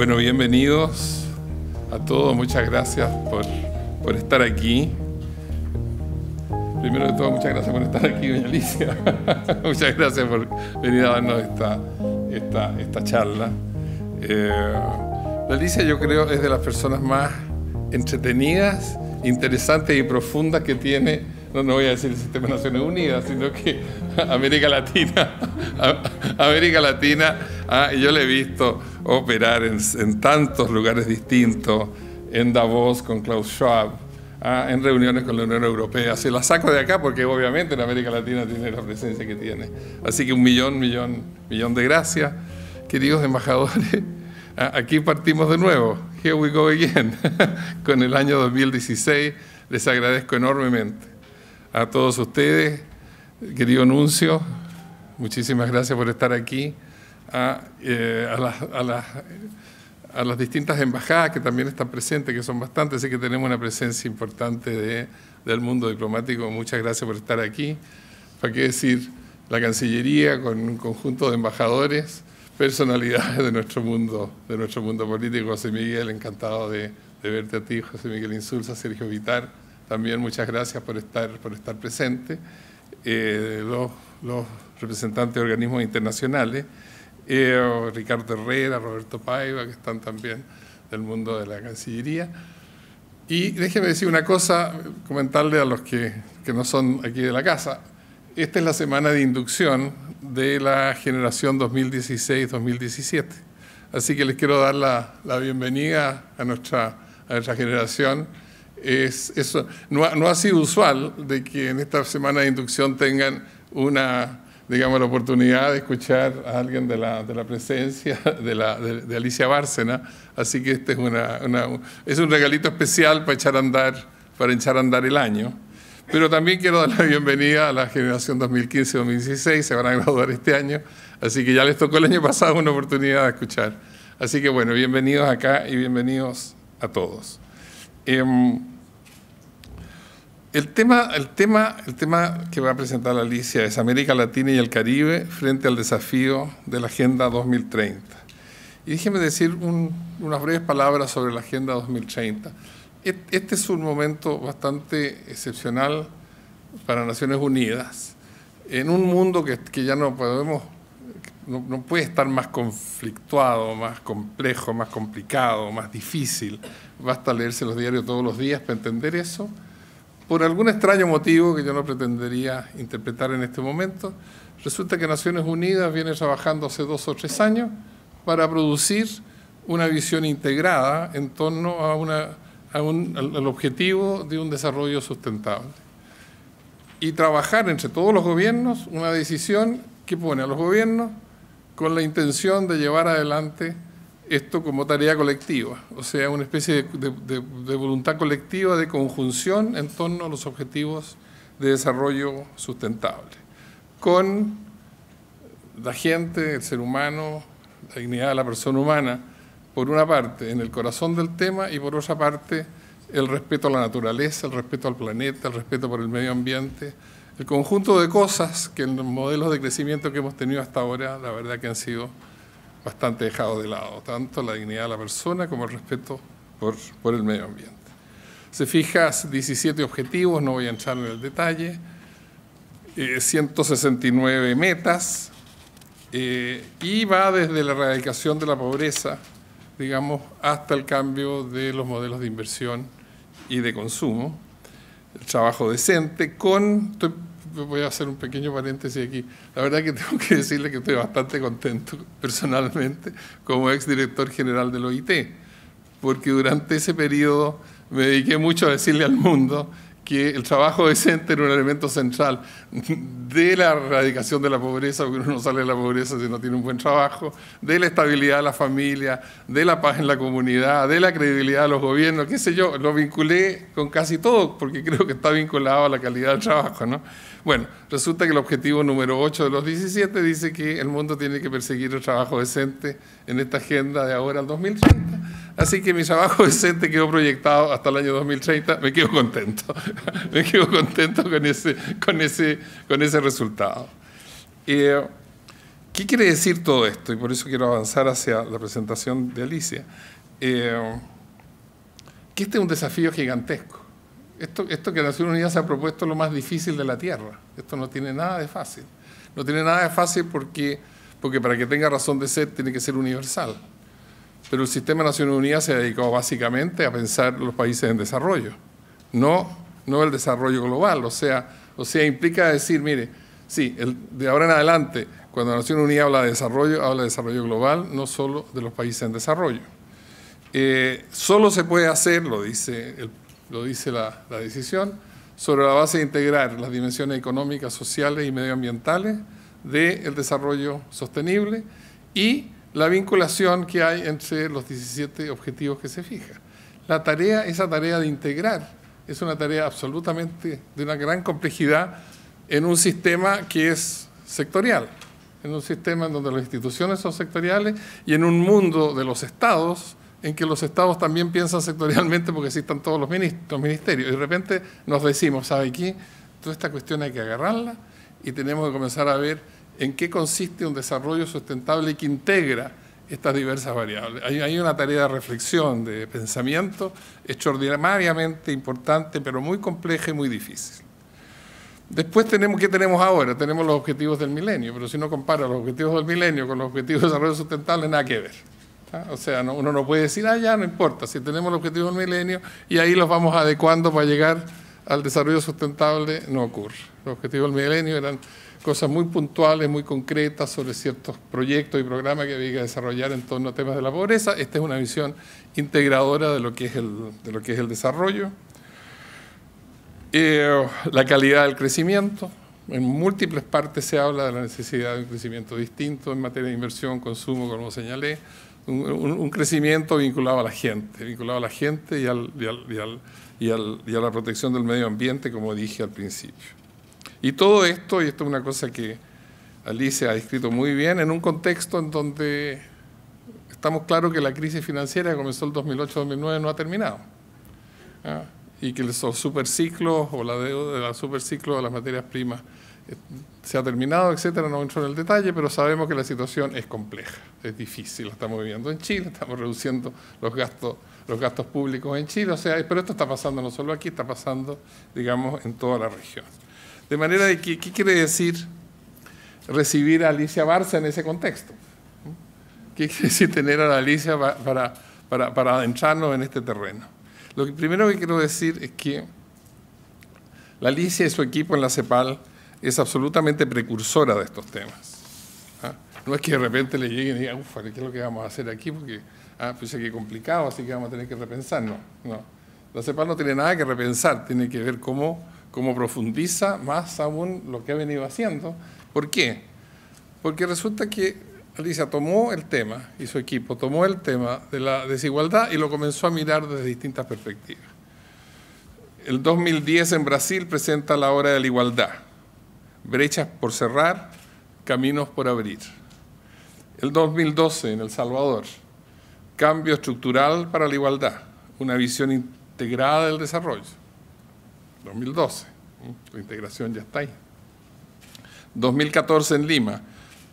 Bueno, bienvenidos a todos. Muchas gracias por estar aquí. Primero de todo, muchas gracias por estar aquí, doña Alicia. Muchas gracias por venir a darnos esta charla. La Alicia, yo creo, es de las personas más entretenidas, interesantes y profundas que tiene, no voy a decir el Sistema de Naciones Unidas, sino que América Latina. Yo le he visto operar en tantos lugares distintos, en Davos con Klaus Schwab, en reuniones con la Unión Europea. Se la saco de acá porque obviamente en América Latina tiene la presencia que tiene. Así que un millón de gracias, queridos embajadores. Aquí partimos de nuevo. Here we go again. Con el año 2016 les agradezco enormemente a todos ustedes, querido Nuncio, muchísimas gracias por estar aquí, a las distintas embajadas que también están presentes, que son bastantes, así que tenemos una presencia importante del mundo diplomático. Muchas gracias por estar aquí. ¿Para qué decir? La Cancillería con un conjunto de embajadores, personalidades de nuestro mundo político. José Miguel, encantado de verte a ti, José Miguel Insulza, Sergio Vitar, también muchas gracias por estar presente. Los representantes de organismos internacionales, Ricardo Herrera, Roberto Paiva, que están también del mundo de la Cancillería. Y déjeme decir una cosa, comentarle a los que no son aquí de la casa. Esta es la semana de inducción de la generación 2016-2017. Así que les quiero dar la bienvenida a nuestra generación. Eso no ha sido usual de que en esta semana de inducción tengan la oportunidad de escuchar a alguien de la presencia de Alicia Bárcena. Así que este es un regalito especial para echar a andar el año. Pero también quiero dar la bienvenida a la generación 2015-2016, se van a graduar este año, así que ya les tocó el año pasado una oportunidad de escuchar. Así que bueno, bienvenidos acá y bienvenidos a todos. El tema que va a presentar la Alicia es América Latina y el Caribe frente al desafío de la Agenda 2030. Y déjenme decir unas breves palabras sobre la Agenda 2030. Este es un momento bastante excepcional para Naciones Unidas, en un mundo que ya no puede estar más conflictuado, más complejo, más complicado, más difícil. Basta leerse los diarios todos los días para entender eso. Por algún extraño motivo que yo no pretendería interpretar en este momento, resulta que Naciones Unidas viene trabajando hace 2 o 3 años para producir una visión integrada en torno al objetivo de un desarrollo sustentable. Y trabajar entre todos los gobiernos una decisión que pone a los gobiernos con la intención de llevar adelante esto como tarea colectiva, o sea, una especie de voluntad colectiva de conjunción en torno a los objetivos de desarrollo sustentable, con la gente, el ser humano, la dignidad de la persona humana, por una parte, en el corazón del tema, y por otra parte, el respeto a la naturaleza, el respeto al planeta, el respeto por el medio ambiente, el conjunto de cosas que en los modelos de crecimiento que hemos tenido hasta ahora, la verdad que han sido bastante dejados de lado, tanto la dignidad de la persona como el respeto por el medio ambiente. Se fija 17 objetivos, no voy a entrar en el detalle, 169 metas, y va desde la erradicación de la pobreza, digamos, hasta el cambio de los modelos de inversión y de consumo, el trabajo decente, voy a hacer un pequeño paréntesis aquí, la verdad que tengo que decirle que estoy bastante contento personalmente como exdirector general del OIT, porque durante ese periodo me dediqué mucho a decirle al mundo que el trabajo decente era un elemento central de la erradicación de la pobreza, porque uno no sale de la pobreza si no tiene un buen trabajo, de la estabilidad de la familia, de la paz en la comunidad, de la credibilidad de los gobiernos, qué sé yo, lo vinculé con casi todo, porque creo que está vinculado a la calidad del trabajo, ¿no? Bueno, resulta que el objetivo número 8 de los 17 dice que el mundo tiene que perseguir el trabajo decente en esta agenda de ahora al 2030. Así que mi trabajo decente quedó proyectado hasta el año 2030, me quedo contento. Me quedo contento con ese resultado. ¿Qué quiere decir todo esto? Y por eso quiero avanzar hacia la presentación de Alicia. Que este es un desafío gigantesco. Esto que Naciones Unidas se ha propuesto es lo más difícil de la Tierra. Esto no tiene nada de fácil. No tiene nada de fácil porque para que tenga razón de ser tiene que ser universal. Pero el sistema de Naciones Unidas se ha dedicado básicamente a pensar los países en desarrollo, no el desarrollo global. O sea, implica decir, mire, sí, de ahora en adelante, cuando Naciones Unidas habla de desarrollo global, no solo de los países en desarrollo. Solo se puede hacer, lo dice la decisión, sobre la base de integrar las dimensiones económicas, sociales y medioambientales del desarrollo sostenible y la vinculación que hay entre los 17 objetivos que se fija. Esa tarea de integrar es una tarea absolutamente de una gran complejidad en un sistema que es sectorial, en un sistema en donde las instituciones son sectoriales y en un mundo de los estados en que los estados también piensan sectorialmente porque existan todos los ministerios. Y de repente nos decimos, ¿sabe qué? Toda esta cuestión hay que agarrarla y tenemos que comenzar a ver en qué consiste un desarrollo sustentable que integra estas diversas variables. Hay una tarea de reflexión, de pensamiento extraordinariamente importante, pero muy compleja y muy difícil. Después ¿qué tenemos ahora? Tenemos los objetivos del milenio, pero si uno compara los objetivos del milenio con los objetivos de desarrollo sustentable, nada que ver. O sea, uno no puede decir, ya no importa, si tenemos los objetivos del milenio y ahí los vamos adecuando para llegar al desarrollo sustentable, no ocurre. Los objetivos del milenio eran cosas muy puntuales, muy concretas sobre ciertos proyectos y programas que había que desarrollar en torno a temas de la pobreza. Esta es una visión integradora de lo que es el desarrollo. La calidad del crecimiento. En múltiples partes se habla de la necesidad de un crecimiento distinto en materia de inversión, consumo, como señalé. Un crecimiento vinculado a la gente y a la protección del medio ambiente, como dije al principio. Y todo esto, y esto es una cosa que Alicia ha descrito muy bien, en un contexto en donde estamos claros que la crisis financiera que comenzó el 2008-2009 no ha terminado. Y que los superciclos o la deuda de la superciclo de las materias primas se ha terminado, etcétera. No entro en el detalle, pero sabemos que la situación es compleja, es difícil. La estamos viviendo en Chile, estamos reduciendo los gastos públicos en Chile. O sea, pero esto está pasando no solo aquí, está pasando, digamos, en toda la región. De manera de que, ¿qué quiere decir recibir a Alicia Barza en ese contexto? ¿Qué quiere decir tener a la Alicia para adentrarnos en este terreno? Lo primero que quiero decir es que la Alicia y su equipo en la CEPAL es absolutamente precursora de estos temas. No es que de repente le lleguen y digan, ufa, ¿qué es lo que vamos a hacer aquí? Porque pues es que complicado, así que vamos a tener que repensar. No. La CEPAL no tiene nada que repensar, tiene que ver cómo profundiza más aún lo que ha venido haciendo. ¿Por qué? Porque resulta que Alicia tomó el tema, y su equipo tomó el tema de la desigualdad y lo comenzó a mirar desde distintas perspectivas. El 2010 en Brasil presenta la hora de la igualdad. Brechas por cerrar, caminos por abrir. El 2012 en El Salvador, cambio estructural para la igualdad, una visión integrada del desarrollo. 2012, la integración ya está ahí. 2014 en Lima,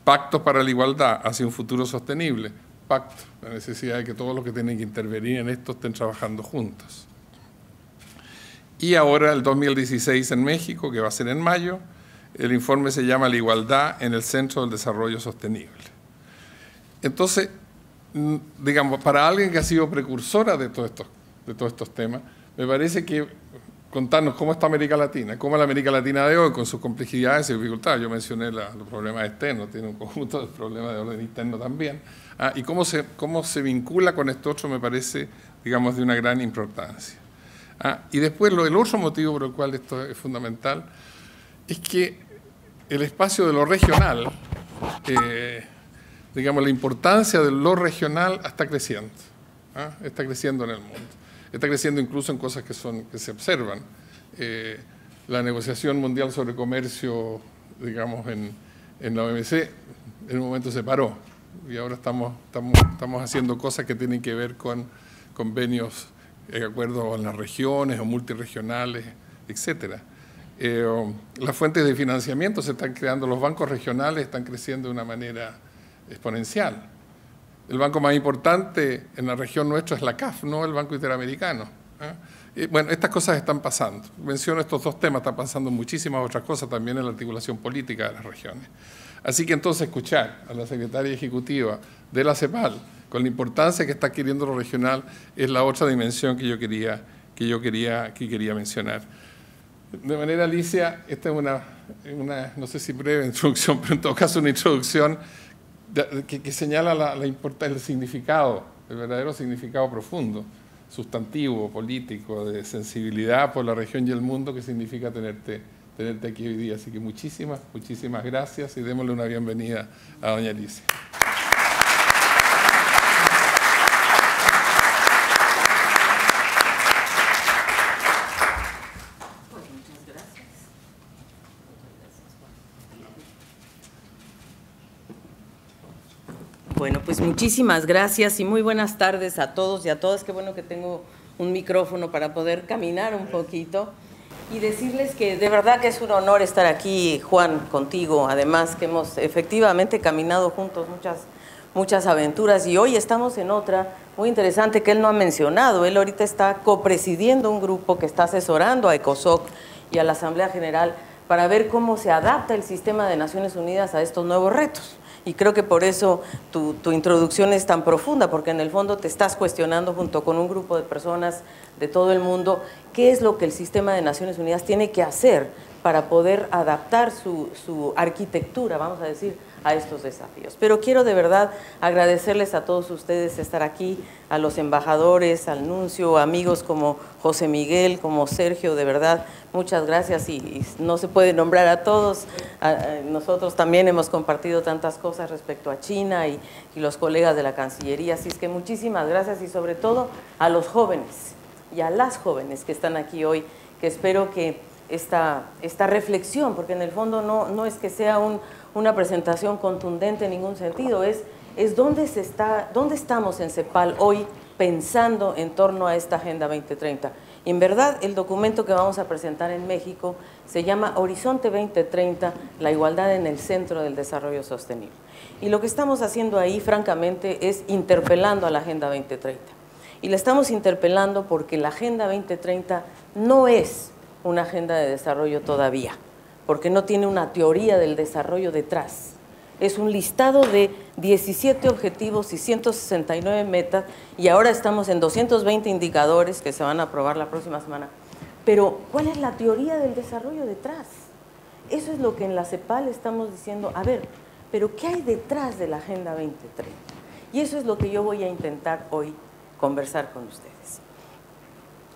pactos para la igualdad hacia un futuro sostenible. Pacto, la necesidad de que todos los que tienen que intervenir en esto estén trabajando juntos. Y ahora el 2016 en México, que va a ser en mayo, el informe se llama La igualdad en el centro del desarrollo sostenible. Entonces, digamos, para alguien que ha sido precursora de todos estos temas, me parece que contarnos cómo está América Latina, cómo es la América Latina de hoy, con sus complejidades y dificultades. Yo mencioné los problemas externos, tiene un conjunto de problemas de orden interno también. Y cómo se vincula con esto otro me parece, digamos, de una gran importancia. Y después, el otro motivo por el cual esto es fundamental es que el espacio de lo regional, digamos, la importancia de lo regional está creciendo. Está creciendo en el mundo. Está creciendo incluso en cosas que se observan. La negociación mundial sobre comercio, digamos, en la OMC, en un momento se paró. Y ahora estamos haciendo cosas que tienen que ver con convenios de acuerdo en las regiones o multirregionales, etcétera. Las fuentes de financiamiento se están creando, los bancos regionales están creciendo de una manera exponencial. El banco más importante en la región nuestra es la CAF, no el Banco Interamericano. Bueno, estas cosas están pasando. Menciono estos dos temas, están pasando muchísimas otras cosas también en la articulación política de las regiones. Así que entonces escuchar a la secretaria ejecutiva de la CEPAL con la importancia que está adquiriendo lo regional es la otra dimensión que yo quería mencionar. De manera, Alicia, esta es una no sé si breve introducción, pero en todo caso una introducción que señala el significado, el verdadero significado profundo, sustantivo, político, de sensibilidad por la región y el mundo que significa tenerte aquí hoy día. Así que muchísimas gracias y démosle una bienvenida a doña Alicia. Bueno, pues muchísimas gracias y muy buenas tardes a todos y a todas. Qué bueno que tengo un micrófono para poder caminar un poquito y decirles que de verdad que es un honor estar aquí, Juan, contigo. Además que hemos efectivamente caminado juntos muchas aventuras y hoy estamos en otra muy interesante que él no ha mencionado. Él ahorita está copresidiendo un grupo que está asesorando a ECOSOC y a la Asamblea General para ver cómo se adapta el sistema de Naciones Unidas a estos nuevos retos. Y creo que por eso tu introducción es tan profunda, porque en el fondo te estás cuestionando junto con un grupo de personas de todo el mundo qué es lo que el sistema de Naciones Unidas tiene que hacer para poder adaptar su arquitectura, vamos a decir, a estos desafíos. Pero quiero de verdad agradecerles a todos ustedes estar aquí, a los embajadores, al nuncio, amigos como José Miguel, como Sergio, de verdad, muchas gracias y no se puede nombrar a todos. Nosotros también hemos compartido tantas cosas respecto a China y los colegas de la Cancillería, así es que muchísimas gracias y sobre todo a los jóvenes y a las jóvenes que están aquí hoy, que espero que esta reflexión, porque en el fondo no es que sea una presentación contundente en ningún sentido, es dónde estamos en CEPAL hoy pensando en torno a esta Agenda 2030. Y en verdad, el documento que vamos a presentar en México se llama Horizonte 2030, la igualdad en el centro del desarrollo sostenible. Y lo que estamos haciendo ahí, francamente, es interpelando a la Agenda 2030. Y la estamos interpelando porque la Agenda 2030 no es una agenda de desarrollo todavía, porque no tiene una teoría del desarrollo detrás. Es un listado de 17 objetivos y 169 metas, y ahora estamos en 220 indicadores que se van a aprobar la próxima semana. Pero, ¿cuál es la teoría del desarrollo detrás? Eso es lo que en la CEPAL estamos diciendo, a ver, pero ¿qué hay detrás de la Agenda 2030? Y eso es lo que yo voy a intentar hoy conversar con ustedes.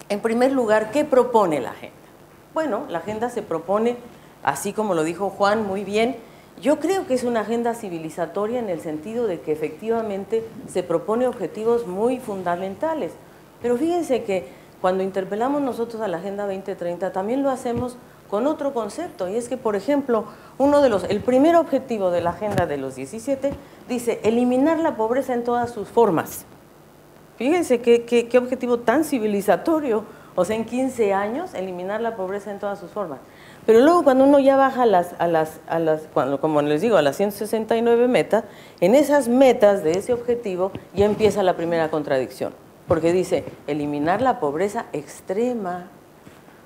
En primer lugar, ¿qué propone la agenda? Bueno, la agenda se propone, así como lo dijo Juan muy bien, yo creo que es una agenda civilizatoria en el sentido de que efectivamente se propone objetivos muy fundamentales. Pero fíjense que cuando interpelamos nosotros a la Agenda 2030 también lo hacemos con otro concepto, y es que, por ejemplo, el primer objetivo de la agenda de los 17 dice eliminar la pobreza en todas sus formas. Fíjense qué objetivo tan civilizatorio. O sea, en 15 años, eliminar la pobreza en todas sus formas. Pero luego cuando uno ya baja como les digo, a las 169 metas, en esas metas de ese objetivo ya empieza la primera contradicción. Porque dice, eliminar la pobreza extrema.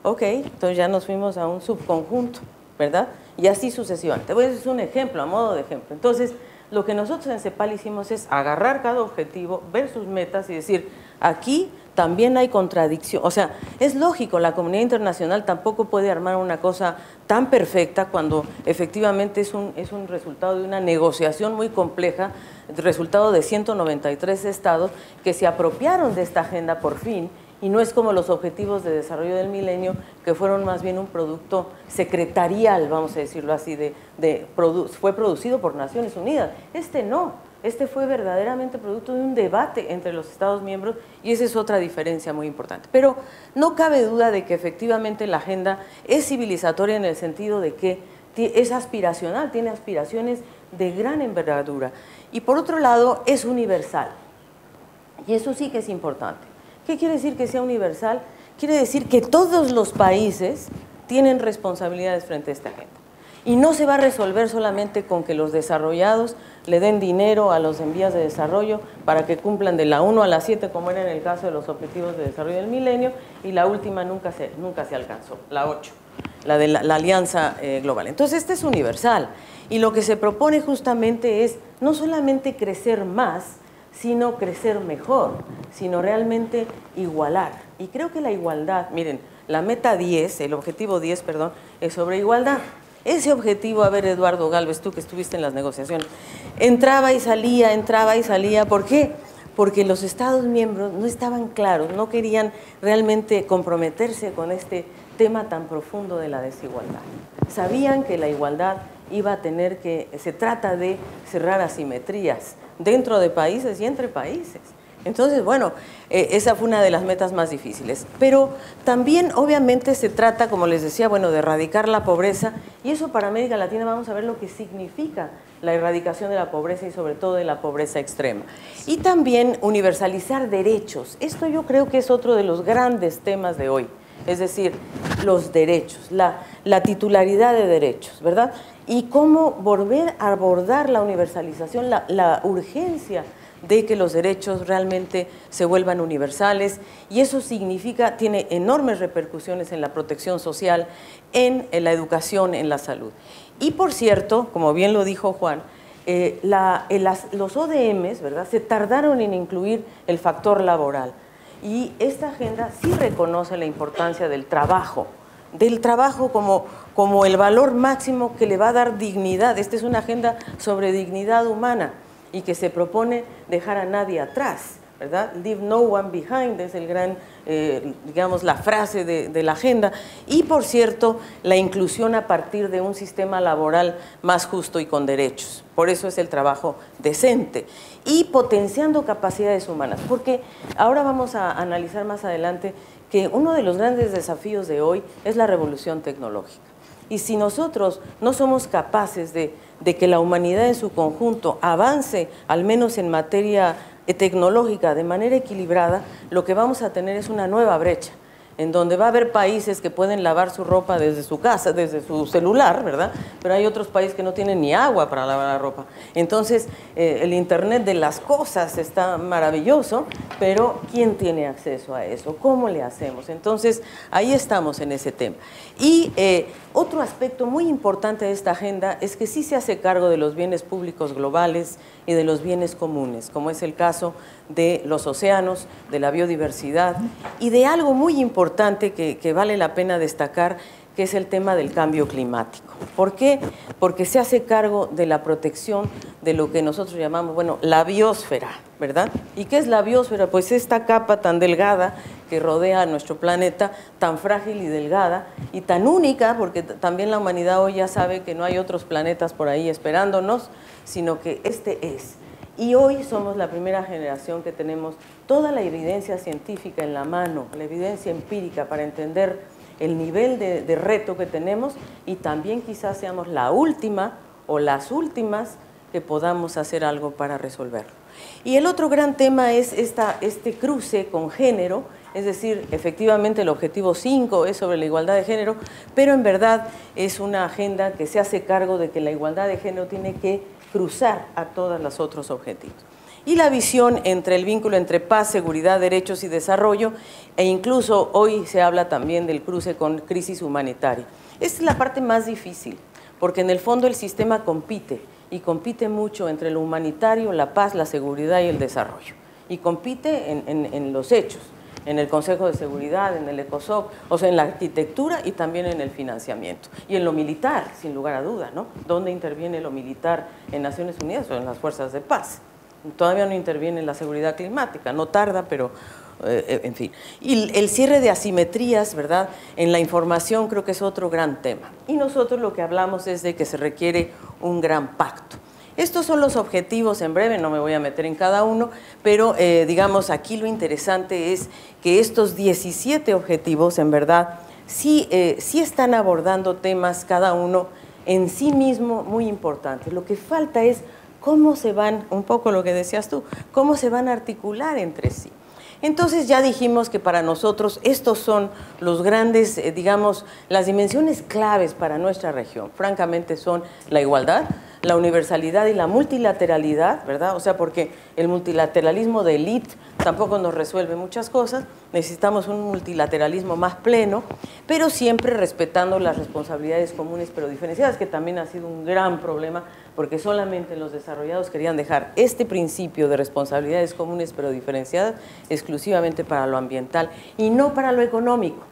Ok, entonces ya nos fuimos a un subconjunto, ¿verdad? Y así sucesivamente. Pues es un ejemplo, a modo de ejemplo. Entonces, lo que nosotros en CEPAL hicimos es agarrar cada objetivo, ver sus metas y decir, aquí también hay contradicción. O sea, es lógico, la comunidad internacional tampoco puede armar una cosa tan perfecta cuando efectivamente es un resultado de una negociación muy compleja, resultado de 193 estados que se apropiaron de esta agenda por fin, y no es como los objetivos de desarrollo del milenio, que fueron más bien un producto secretarial, vamos a decirlo así, fue producido por Naciones Unidas. Este no. Este fue verdaderamente producto de un debate entre los Estados miembros y esa es otra diferencia muy importante. Pero no cabe duda de que efectivamente la agenda es civilizatoria en el sentido de que es aspiracional, tiene aspiraciones de gran envergadura. Y por otro lado, es universal. Y eso sí que es importante. ¿Qué quiere decir que sea universal? Quiere decir que todos los países tienen responsabilidades frente a esta agenda. Y no se va a resolver solamente con que los desarrollados le den dinero a los en vías de desarrollo para que cumplan de la 1 a la 7, como era en el caso de los Objetivos de Desarrollo del Milenio, y la última nunca se alcanzó, la 8, la de la Alianza Global. Entonces, este es universal, y lo que se propone justamente es no solamente crecer más, sino crecer mejor, sino realmente igualar. Y creo que la igualdad, miren, la meta 10, el objetivo 10, perdón, es sobre igualdad. Ese objetivo, a ver, Eduardo Gálvez, tú que estuviste en las negociaciones, entraba y salía, ¿por qué? Porque los Estados miembros no estaban claros, no querían realmente comprometerse con este tema tan profundo de la desigualdad. Sabían que la igualdad iba a tener que, se trata de cerrar asimetrías dentro de países y entre países. Entonces, bueno, esa fue una de las metas más difíciles. Pero también, obviamente, se trata, como les decía, bueno, de erradicar la pobreza, y eso para América Latina vamos a ver lo que significa la erradicación de la pobreza y sobre todo de la pobreza extrema. Y también universalizar derechos. Esto yo creo que es otro de los grandes temas de hoy, es decir, los derechos, la titularidad de derechos, ¿verdad? Y cómo volver a abordar la universalización, la urgencia de que los derechos realmente se vuelvan universales, y eso significa, tiene enormes repercusiones en la protección social, en la educación, en la salud. Y por cierto, como bien lo dijo Juan, los ODMs, ¿verdad?, se tardaron en incluir el factor laboral, y esta agenda sí reconoce la importancia del trabajo como el valor máximo que le va a dar dignidad. Esta es una agenda sobre dignidad humana, y que se propone dejar a nadie atrás, ¿verdad? Leave no one behind es el gran, digamos, la frase de la agenda. Y, por cierto, la inclusión a partir de un sistema laboral más justo y con derechos. Por eso es el trabajo decente. Y potenciando capacidades humanas, porque ahora vamos a analizar más adelante que uno de los grandes desafíos de hoy es la revolución tecnológica. Y si nosotros no somos capaces de que la humanidad en su conjunto avance, al menos en materia tecnológica, de manera equilibrada, lo que vamos a tener es una nueva brecha, en donde va a haber países que pueden lavar su ropa desde su casa, desde su celular, ¿verdad? Pero hay otros países que no tienen ni agua para lavar la ropa. Entonces, el Internet de las cosas está maravilloso, pero ¿quién tiene acceso a eso? ¿Cómo le hacemos? Entonces, ahí estamos en ese tema. Y otro aspecto muy importante de esta agenda es que sí se hace cargo de los bienes públicos globales y de los bienes comunes, como es el caso de los océanos, de la biodiversidad y de algo muy importante que vale la pena destacar, que es el tema del cambio climático. ¿Por qué? Porque se hace cargo de la protección de lo que nosotros llamamos, bueno, la biosfera, ¿verdad? ¿Y qué es la biosfera? Pues esta capa tan delgada que rodea a nuestro planeta, tan frágil y delgada, y tan única, porque también la humanidad hoy ya sabe que no hay otros planetas por ahí esperándonos, sino que este es. Y hoy somos la primera generación que tenemos toda la evidencia científica en la mano, la evidencia empírica para entender el nivel de reto que tenemos, y también quizás seamos la última o las últimas que podamos hacer algo para resolverlo. Y el otro gran tema es este cruce con género, es decir, efectivamente el objetivo 5 es sobre la igualdad de género, pero en verdad es una agenda que se hace cargo de que la igualdad de género tiene que cruzar a todos los otros objetivos. Y la visión entre el vínculo entre paz, seguridad, derechos y desarrollo, e incluso hoy se habla también del cruce con crisis humanitaria. Esta es la parte más difícil, porque en el fondo el sistema compite, y compite mucho entre lo humanitario, la paz, la seguridad y el desarrollo. Y compite en los hechos, en el Consejo de Seguridad, en el ECOSOC, o sea, en la arquitectura y también en el financiamiento. Y en lo militar, sin lugar a duda, ¿no? ¿Dónde interviene lo militar en Naciones Unidas o en las fuerzas de paz? Todavía no interviene en la seguridad climática, no tarda, pero en fin. Y el cierre de asimetrías, ¿verdad?, en la información creo que es otro gran tema. Y nosotros lo que hablamos es de que se requiere un gran pacto. Estos son los objetivos en breve, no me voy a meter en cada uno, pero digamos aquí lo interesante es que estos 17 objetivos en verdad sí están abordando temas cada uno en sí mismo muy importantes. Lo que falta es cómo se van, un poco lo que decías tú, cómo se van a articular entre sí. Entonces ya dijimos que para nosotros estos son los grandes, digamos, las dimensiones claves para nuestra región. Francamente son la igualdad, la universalidad y la multilateralidad, ¿verdad? O sea, porque el multilateralismo de élite tampoco nos resuelve muchas cosas, necesitamos un multilateralismo más pleno, pero siempre respetando las responsabilidades comunes pero diferenciadas, que también ha sido un gran problema, porque solamente los desarrollados querían dejar este principio de responsabilidades comunes pero diferenciadas exclusivamente para lo ambiental y no para lo económico,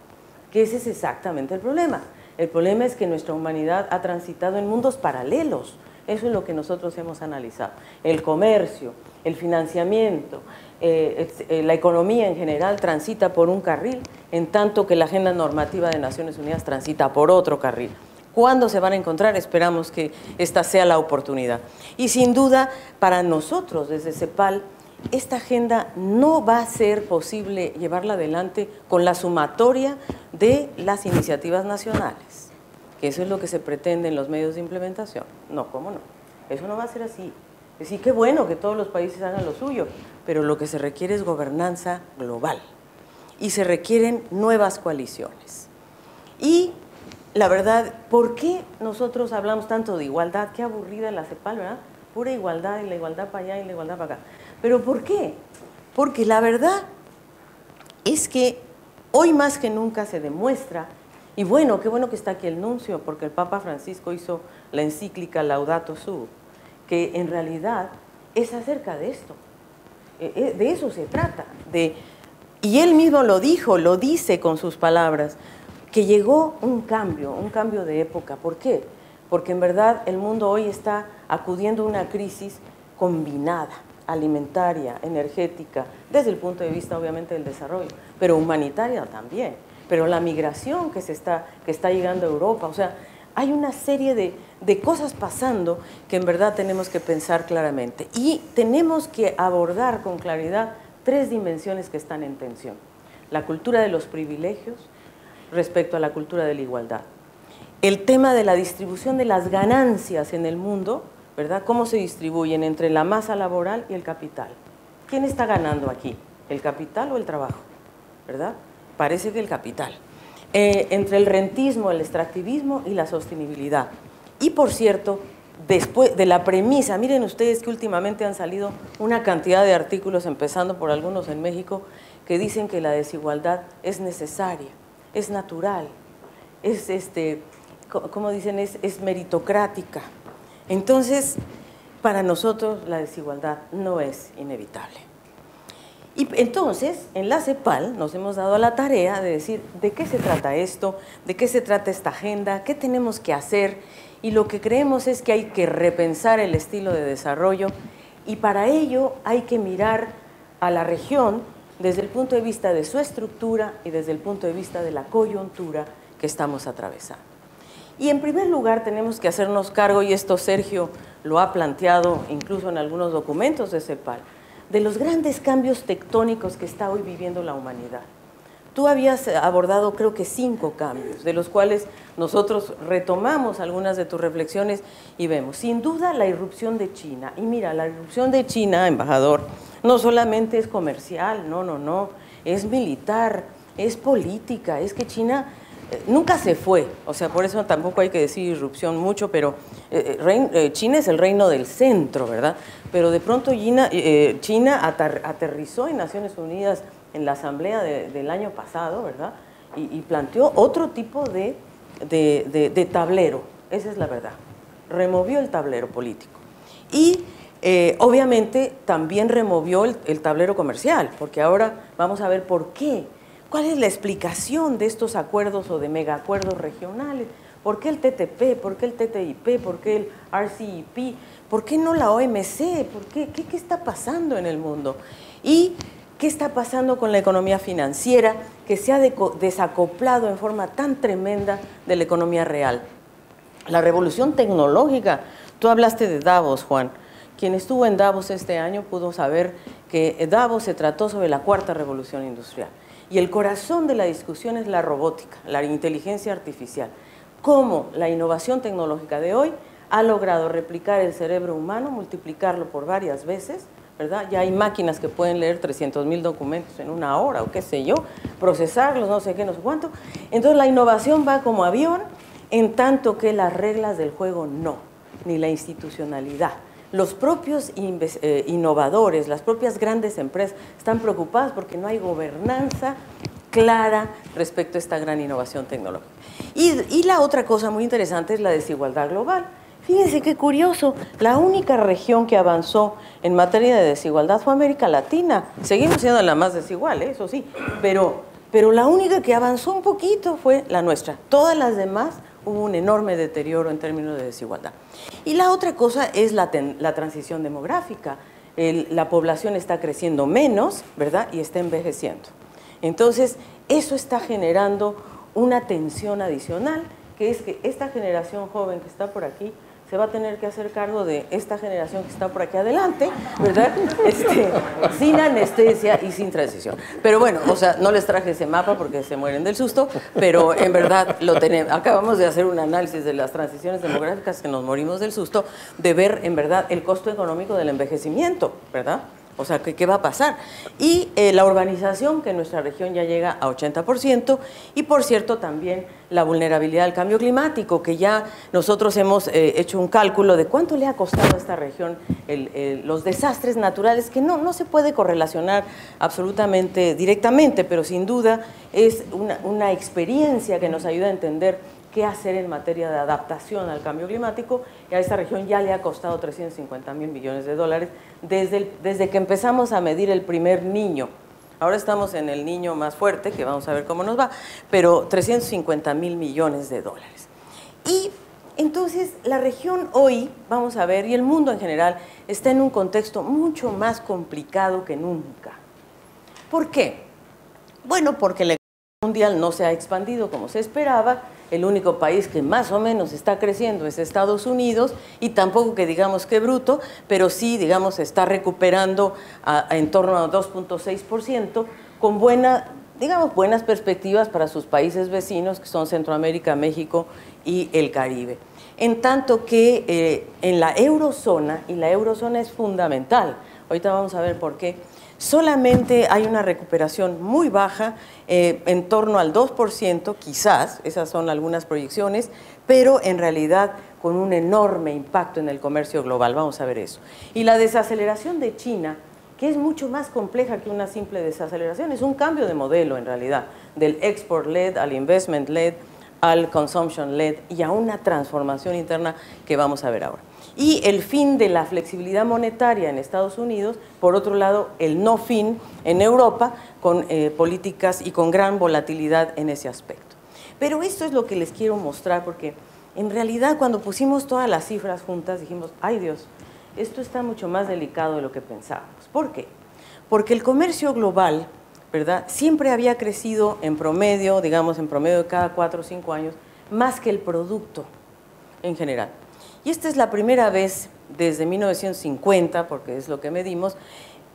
que ese es exactamente el problema. El problema es que nuestra humanidad ha transitado en mundos paralelos. Eso es lo que nosotros hemos analizado. El comercio, el financiamiento, la economía en general transita por un carril, en tanto que la agenda normativa de Naciones Unidas transita por otro carril. ¿Cuándo se van a encontrar? Esperamos que esta sea la oportunidad. Y sin duda, para nosotros desde CEPAL, esta agenda no va a ser posible llevarla adelante con la sumatoria de las iniciativas nacionales, que eso es lo que se pretende en los medios de implementación. No, ¿cómo no? Eso no va a ser así. Es decir, qué bueno que todos los países hagan lo suyo, pero lo que se requiere es gobernanza global y se requieren nuevas coaliciones. Y la verdad, ¿por qué nosotros hablamos tanto de igualdad? Qué aburrida la CEPAL, ¿verdad? Pura igualdad y la igualdad para allá y la igualdad para acá. ¿Pero por qué? Porque la verdad es que hoy más que nunca se demuestra, y bueno, qué bueno que está aquí el nuncio, porque el Papa Francisco hizo la encíclica Laudato Si, que en realidad es acerca de esto, de eso se trata, y él mismo lo dijo, lo dice con sus palabras, que llegó un cambio de época. ¿Por qué? Porque en verdad el mundo hoy está acudiendo a una crisis combinada, alimentaria, energética, desde el punto de vista obviamente del desarrollo, pero humanitaria también, pero la migración que está llegando a Europa, o sea, hay una serie de cosas pasando que en verdad tenemos que pensar claramente y tenemos que abordar con claridad 3 dimensiones que están en tensión: la cultura de los privilegios respecto a la cultura de la igualdad, el tema de la distribución de las ganancias en el mundo, ¿verdad? ¿Cómo se distribuyen entre la masa laboral y el capital? ¿Quién está ganando aquí? ¿El capital o el trabajo? ¿Verdad? Parece que el capital. Entre el rentismo, el extractivismo y la sostenibilidad. Y por cierto, después de la premisa, miren ustedes que últimamente han salido una cantidad de artículos, empezando por algunos en México, que dicen que la desigualdad es necesaria, es natural, es, como dicen, es meritocrática. Entonces, para nosotros la desigualdad no es inevitable. Y entonces, en la CEPAL nos hemos dado a la tarea de decir de qué se trata esto, de qué se trata esta agenda, qué tenemos que hacer, y lo que creemos es que hay que repensar el estilo de desarrollo y para ello hay que mirar a la región desde el punto de vista de su estructura y desde el punto de vista de la coyuntura que estamos atravesando. Y en primer lugar tenemos que hacernos cargo, y esto Sergio lo ha planteado incluso en algunos documentos de CEPAL, de los grandes cambios tectónicos que está hoy viviendo la humanidad. Tú habías abordado creo que 5 cambios, de los cuales nosotros retomamos algunas de tus reflexiones y vemos, sin duda, la irrupción de China. Y mira, la irrupción de China, embajador, no solamente es comercial, no, es militar, es política, es que China nunca se fue, o sea, por eso tampoco hay que decir irrupción mucho, pero China es el reino del centro, ¿verdad? Pero de pronto China aterrizó en Naciones Unidas en la asamblea del año pasado, ¿verdad? Y planteó otro tipo de tablero, esa es la verdad, removió el tablero político. Y obviamente también removió el tablero comercial, porque ahora vamos a ver por qué. ¿Cuál es la explicación de estos acuerdos o de megaacuerdos regionales? ¿Por qué el TTP? ¿Por qué el TTIP? ¿Por qué el RCEP? ¿Por qué no la OMC? ¿Por qué? ¿Qué está pasando en el mundo? ¿Y qué está pasando con la economía financiera que se ha desacoplado en forma tan tremenda de la economía real? La revolución tecnológica. Tú hablaste de Davos, Juan. Quien estuvo en Davos este año pudo saber que Davos se trató sobre la 4ª revolución industrial. Y el corazón de la discusión es la robótica, la inteligencia artificial. Cómo la innovación tecnológica de hoy ha logrado replicar el cerebro humano, multiplicarlo por varias veces, ¿verdad? Ya hay máquinas que pueden leer 300,000 documentos en una hora o qué sé yo, procesarlos, no sé qué, no sé cuánto. Entonces la innovación va como avión, en tanto que las reglas del juego no, ni la institucionalidad. Los propios innovadores, las propias grandes empresas están preocupadas porque no hay gobernanza clara respecto a esta gran innovación tecnológica. Y la otra cosa muy interesante es la desigualdad global. Fíjense qué curioso, la única región que avanzó en materia de desigualdad fue América Latina. Seguimos siendo la más desigual, eso sí, pero la única que avanzó un poquito fue la nuestra. Todas las demás hubo un enorme deterioro en términos de desigualdad. Y la otra cosa es la transición demográfica. La población está creciendo menos, ¿verdad? Y está envejeciendo. Entonces, eso está generando una tensión adicional, que es que esta generación joven que está por aquí se va a tener que hacer cargo de esta generación que está por aquí adelante, ¿verdad? Sin anestesia y sin transición. Pero bueno, o sea, no les traje ese mapa porque se mueren del susto, pero en verdad lo tenemos. Acabamos de hacer un análisis de las transiciones demográficas que nos morimos del susto, de ver en verdad el costo económico del envejecimiento, ¿verdad? O sea, ¿qué va a pasar? Y la urbanización, que en nuestra región ya llega a 80%, y por cierto también la vulnerabilidad al cambio climático, que ya nosotros hemos hecho un cálculo de cuánto le ha costado a esta región los desastres naturales, que no se puede correlacionar absolutamente directamente, pero sin duda es una experiencia que nos ayuda a entender qué hacer en materia de adaptación al cambio climático, y a esta región ya le ha costado 350,000 millones de dólares desde que empezamos a medir el primer niño. Ahora estamos en el niño más fuerte, que vamos a ver cómo nos va, pero 350,000 millones de dólares. Y entonces la región hoy, vamos a ver, y el mundo en general, está en un contexto mucho más complicado que nunca. ¿Por qué? Bueno, porque la economía mundial no se ha expandido como se esperaba. El único país que más o menos está creciendo es Estados Unidos, y tampoco que digamos que bruto, pero sí, digamos, está recuperando en torno a 2.6%, con buenas perspectivas para sus países vecinos, que son Centroamérica, México y el Caribe. En tanto que en la eurozona, y la eurozona es fundamental, ahorita vamos a ver por qué, solamente hay una recuperación muy baja, en torno al 2%, quizás, esas son algunas proyecciones, pero en realidad con un enorme impacto en el comercio global, vamos a ver eso. Y la desaceleración de China, que es mucho más compleja que una simple desaceleración, es un cambio de modelo en realidad, del export-led al investment-led, al consumption-led, y a una transformación interna que vamos a ver ahora. Y el fin de la flexibilidad monetaria en Estados Unidos, por otro lado, el no fin en Europa, con políticas y con gran volatilidad en ese aspecto. Pero esto es lo que les quiero mostrar, porque en realidad cuando pusimos todas las cifras juntas dijimos, ¡ay Dios! Esto está mucho más delicado de lo que pensábamos. ¿Por qué? Porque el comercio global, ¿verdad?, siempre había crecido en promedio, digamos en promedio de cada 4 o 5 años, más que el producto en general. Y esta es la primera vez desde 1950, porque es lo que medimos,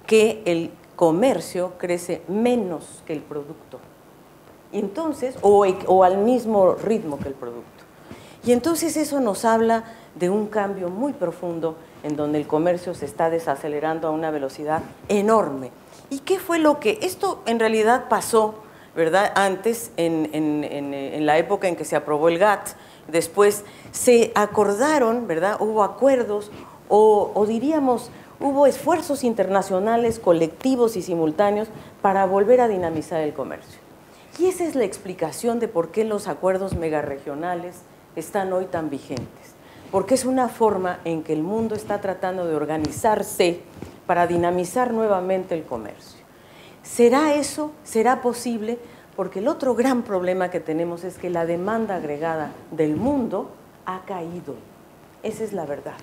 que el comercio crece menos que el producto. Y entonces, o al mismo ritmo que el producto. Y entonces eso nos habla de un cambio muy profundo en donde el comercio se está desacelerando a una velocidad enorme. ¿Y qué fue lo que? Esto en realidad pasó, ¿verdad?, antes, en la época en que se aprobó el GATT. Después se acordaron, ¿verdad?, hubo acuerdos o diríamos, hubo esfuerzos internacionales colectivos y simultáneos para volver a dinamizar el comercio. Y esa es la explicación de por qué los acuerdos megarregionales están hoy tan vigentes. Porque es una forma en que el mundo está tratando de organizarse para dinamizar nuevamente el comercio. ¿Será eso? ¿Será posible? Porque el otro gran problema que tenemos es que la demanda agregada del mundo ha caído. Esa es la verdad.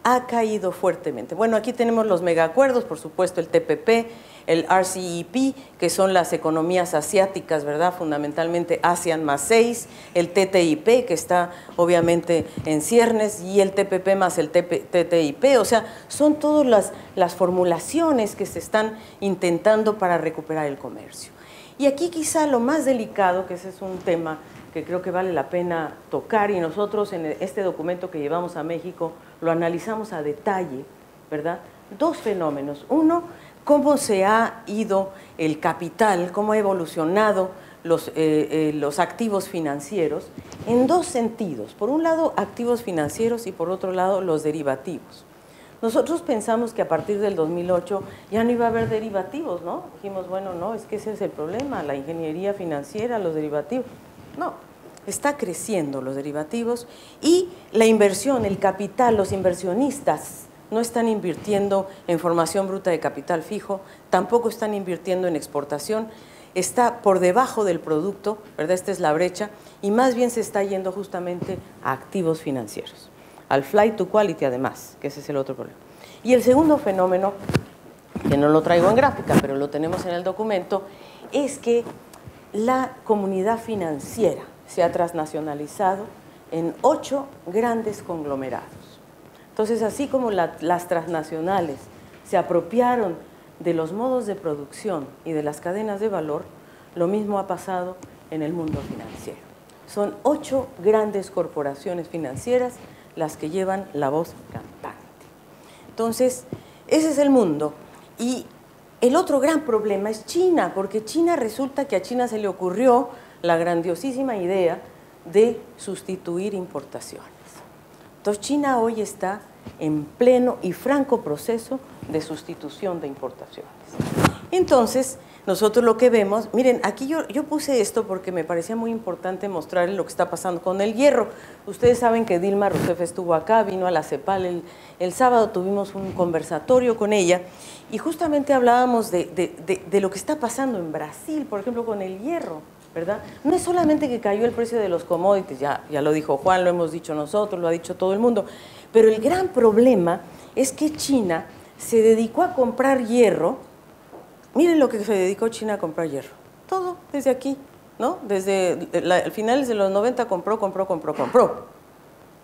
Ha caído fuertemente. Bueno, aquí tenemos los megaacuerdos, por supuesto el TPP, el RCEP, que son las economías asiáticas, ¿verdad?, fundamentalmente ASEAN más 6, el TTIP, que está obviamente en ciernes, y el TPP más el TTIP, o sea, son todas las formulaciones que se están intentando para recuperar el comercio. Y aquí quizá lo más delicado, que ese es un tema que creo que vale la pena tocar, y nosotros en este documento que llevamos a México lo analizamos a detalle, ¿verdad? dos fenómenos. Uno, cómo se ha ido el capital, cómo ha evolucionado los activos financieros en dos sentidos. Por un lado, activos financieros y por otro lado, los derivativos. Nosotros pensamos que a partir del 2008 ya no iba a haber derivativos, ¿no? Dijimos, bueno, no, es que ese es el problema, la ingeniería financiera, los derivativos. No, está creciendo los derivativos y la inversión, el capital, los inversionistas no están invirtiendo en formación bruta de capital fijo, tampoco están invirtiendo en exportación, está por debajo del producto, ¿verdad? Esta es la brecha, y más bien se está yendo justamente a activos financieros, al flight to quality además, que ese es el otro problema. Y el segundo fenómeno, que no lo traigo en gráfica, pero lo tenemos en el documento, es que la comunidad financiera se ha transnacionalizado en 8 grandes conglomerados. Entonces, así como las transnacionales se apropiaron de los modos de producción y de las cadenas de valor, lo mismo ha pasado en el mundo financiero. Son 8 grandes corporaciones financieras las que llevan la voz cantante. Entonces, ese es el mundo. Y el otro gran problema es China, porque China resulta que a China se le ocurrió la grandiosísima idea de sustituir importaciones. Entonces, China hoy está en pleno y franco proceso de sustitución de importaciones. Entonces, nosotros lo que vemos, miren, aquí yo puse esto porque me parecía muy importante mostrarles lo que está pasando con el hierro. Ustedes saben que Dilma Rousseff estuvo acá, vino a la CEPAL el sábado, tuvimos un conversatorio con ella y justamente hablábamos de lo que está pasando en Brasil, por ejemplo, con el hierro, ¿verdad? No es solamente que cayó el precio de los commodities, ya lo dijo Juan, lo hemos dicho nosotros, lo ha dicho todo el mundo, pero el gran problema es que China se dedicó a comprar hierro. Miren lo que se dedicó China a comprar hierro. Todo desde aquí, ¿no? Desde finales de los 90 compró,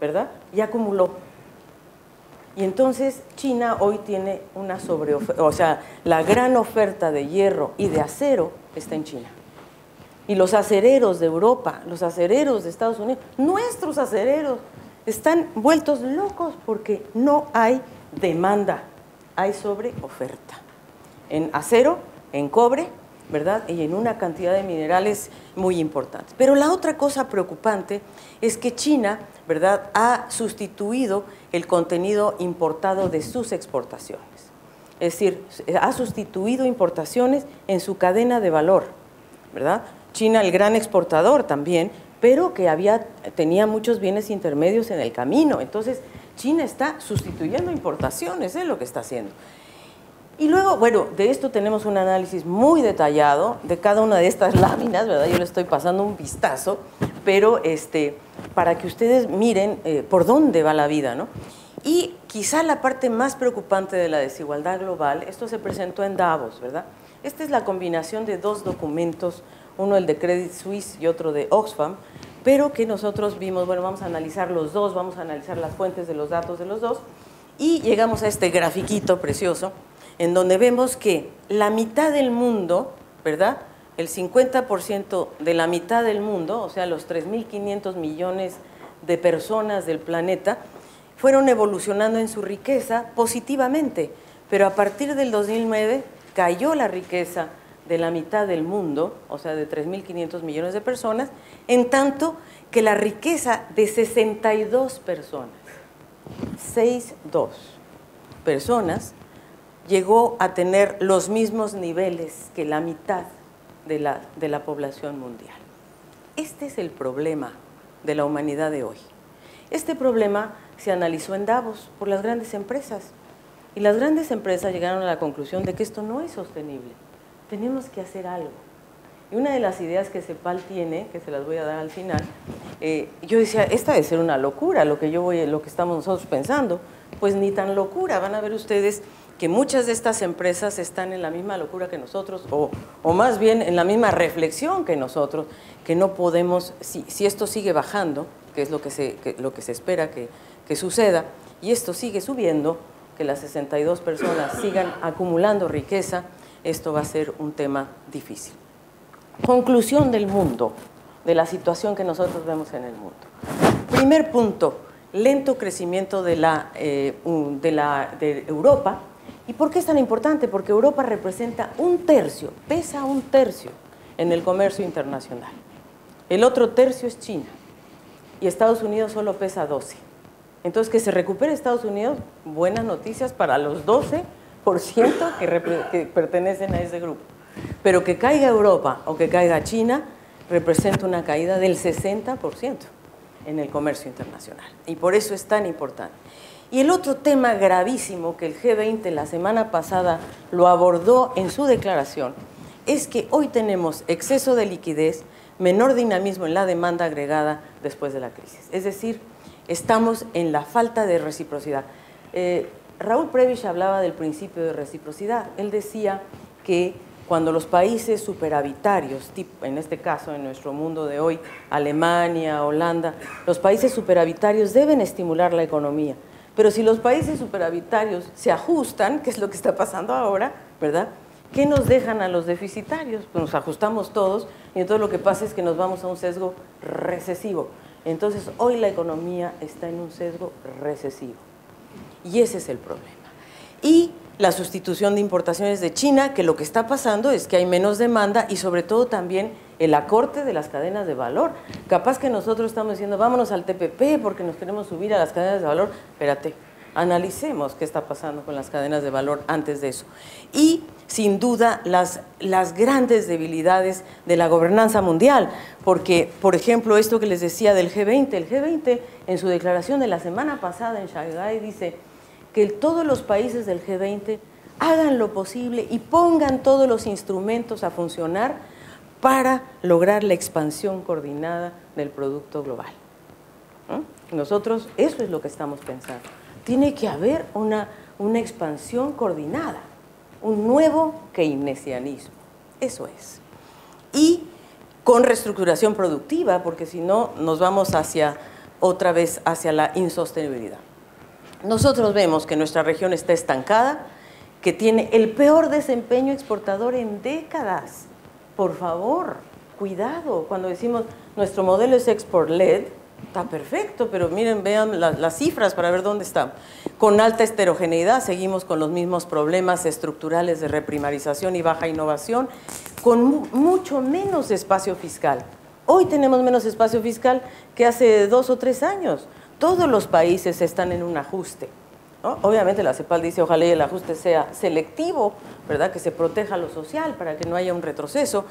¿verdad? Y acumuló. Y entonces China hoy tiene una sobreoferta, o sea, la gran oferta de hierro y de acero está en China. Y los acereros de Europa, los acereros de Estados Unidos, nuestros acereros, están vueltos locos porque no hay demanda, hay sobreoferta. En acero, en cobre, ¿verdad? Y en una cantidad de minerales muy importantes. Pero la otra cosa preocupante es que China, ¿verdad?, ha sustituido el contenido importado de sus exportaciones. Es decir, ha sustituido importaciones en su cadena de valor, ¿verdad? China, el gran exportador también, pero que tenía muchos bienes intermedios en el camino. Entonces, China está sustituyendo importaciones, es lo que está haciendo. Y luego, bueno, de esto tenemos un análisis muy detallado de cada una de estas láminas, ¿verdad? Yo le estoy pasando un vistazo, pero para que ustedes miren por dónde va la vida, ¿no? Y quizá la parte más preocupante de la desigualdad global, esto se presentó en Davos, ¿verdad? Esta es la combinación de dos documentos, uno el de Credit Suisse y otro de Oxfam, pero que nosotros vimos, bueno, vamos a analizar los dos, vamos a analizar las fuentes de los datos de los dos, y llegamos a este grafiquito precioso, en donde vemos que la mitad del mundo, ¿verdad?, el 50% de la mitad del mundo, o sea, los 3.500 millones de personas del planeta, fueron evolucionando en su riqueza positivamente, pero a partir del 2009 cayó la riqueza de la mitad del mundo, o sea, de 3.500 millones de personas, en tanto que la riqueza de 62 personas, 62 personas, llegó a tener los mismos niveles que la mitad de la población mundial. Este es el problema de la humanidad de hoy. Este problema se analizó en Davos por las grandes empresas, y las grandes empresas llegaron a la conclusión de que esto no es sostenible, tenemos que hacer algo. Y una de las ideas que CEPAL tiene, que se las voy a dar al final, yo decía, esta debe ser una locura lo que estamos nosotros pensando. Pues ni tan locura, van a ver ustedes que muchas de estas empresas están en la misma locura que nosotros, o más bien en la misma reflexión que nosotros, que no podemos, si esto sigue bajando, que es lo que se espera que suceda, y esto sigue subiendo, que las 62 personas sigan acumulando riqueza, esto va a ser un tema difícil. Conclusión del mundo, de la situación que nosotros vemos en el mundo. Primer punto, lento crecimiento de Europa, ¿Y por qué es tan importante? Porque Europa representa un tercio, pesa un tercio en el comercio internacional. El otro tercio es China y Estados Unidos solo pesa 12. Entonces, que se recupere Estados Unidos, buenas noticias para los 12% que pertenecen a ese grupo. Pero que caiga Europa o que caiga China representa una caída del 60% en el comercio internacional. Y por eso es tan importante. Y el otro tema gravísimo que el G20 la semana pasada lo abordó en su declaración es que hoy tenemos exceso de liquidez, menor dinamismo en la demanda agregada después de la crisis. Es decir, estamos en la falta de reciprocidad. Raúl Prebisch hablaba del principio de reciprocidad. Él decía que cuando los países superavitarios, en este caso en nuestro mundo de hoy, Alemania, Holanda, los países superavitarios deben estimular la economía. Pero si los países superavitarios se ajustan, que es lo que está pasando ahora, ¿verdad?, ¿qué nos dejan a los deficitarios? Pues nos ajustamos todos y entonces lo que pasa es que nos vamos a un sesgo recesivo. Entonces hoy la economía está en un sesgo recesivo y ese es el problema. Y la sustitución de importaciones de China, que lo que está pasando es que hay menos demanda y sobre todo también el acorte de las cadenas de valor. Capaz que nosotros estamos diciendo vámonos al TPP porque nos queremos subir a las cadenas de valor. Espérate, analicemos qué está pasando con las cadenas de valor antes de eso. Y sin duda las grandes debilidades de la gobernanza mundial, porque por ejemplo esto que les decía del G20, el G20 en su declaración de la semana pasada en Shanghái dice que todos los países del G20 hagan lo posible y pongan todos los instrumentos a funcionar para lograr la expansión coordinada del producto global. Nosotros eso es lo que estamos pensando. Tiene que haber una expansión coordinada, un nuevo keynesianismo, eso es. Y con reestructuración productiva, porque si no nos vamos otra vez hacia la insostenibilidad. Nosotros vemos que nuestra región está estancada, que tiene el peor desempeño exportador en décadas. Por favor, cuidado, cuando decimos nuestro modelo es export-led, está perfecto, pero miren, vean las cifras para ver dónde estamos. Con alta heterogeneidad, seguimos con los mismos problemas estructurales de reprimarización y baja innovación, con mucho menos espacio fiscal. Hoy tenemos menos espacio fiscal que hace 2 o 3 años. Todos los países están en un ajuste, ¿no? Obviamente la CEPAL dice ojalá el ajuste sea selectivo, ¿verdad?, que se proteja lo social para que no haya un retroceso,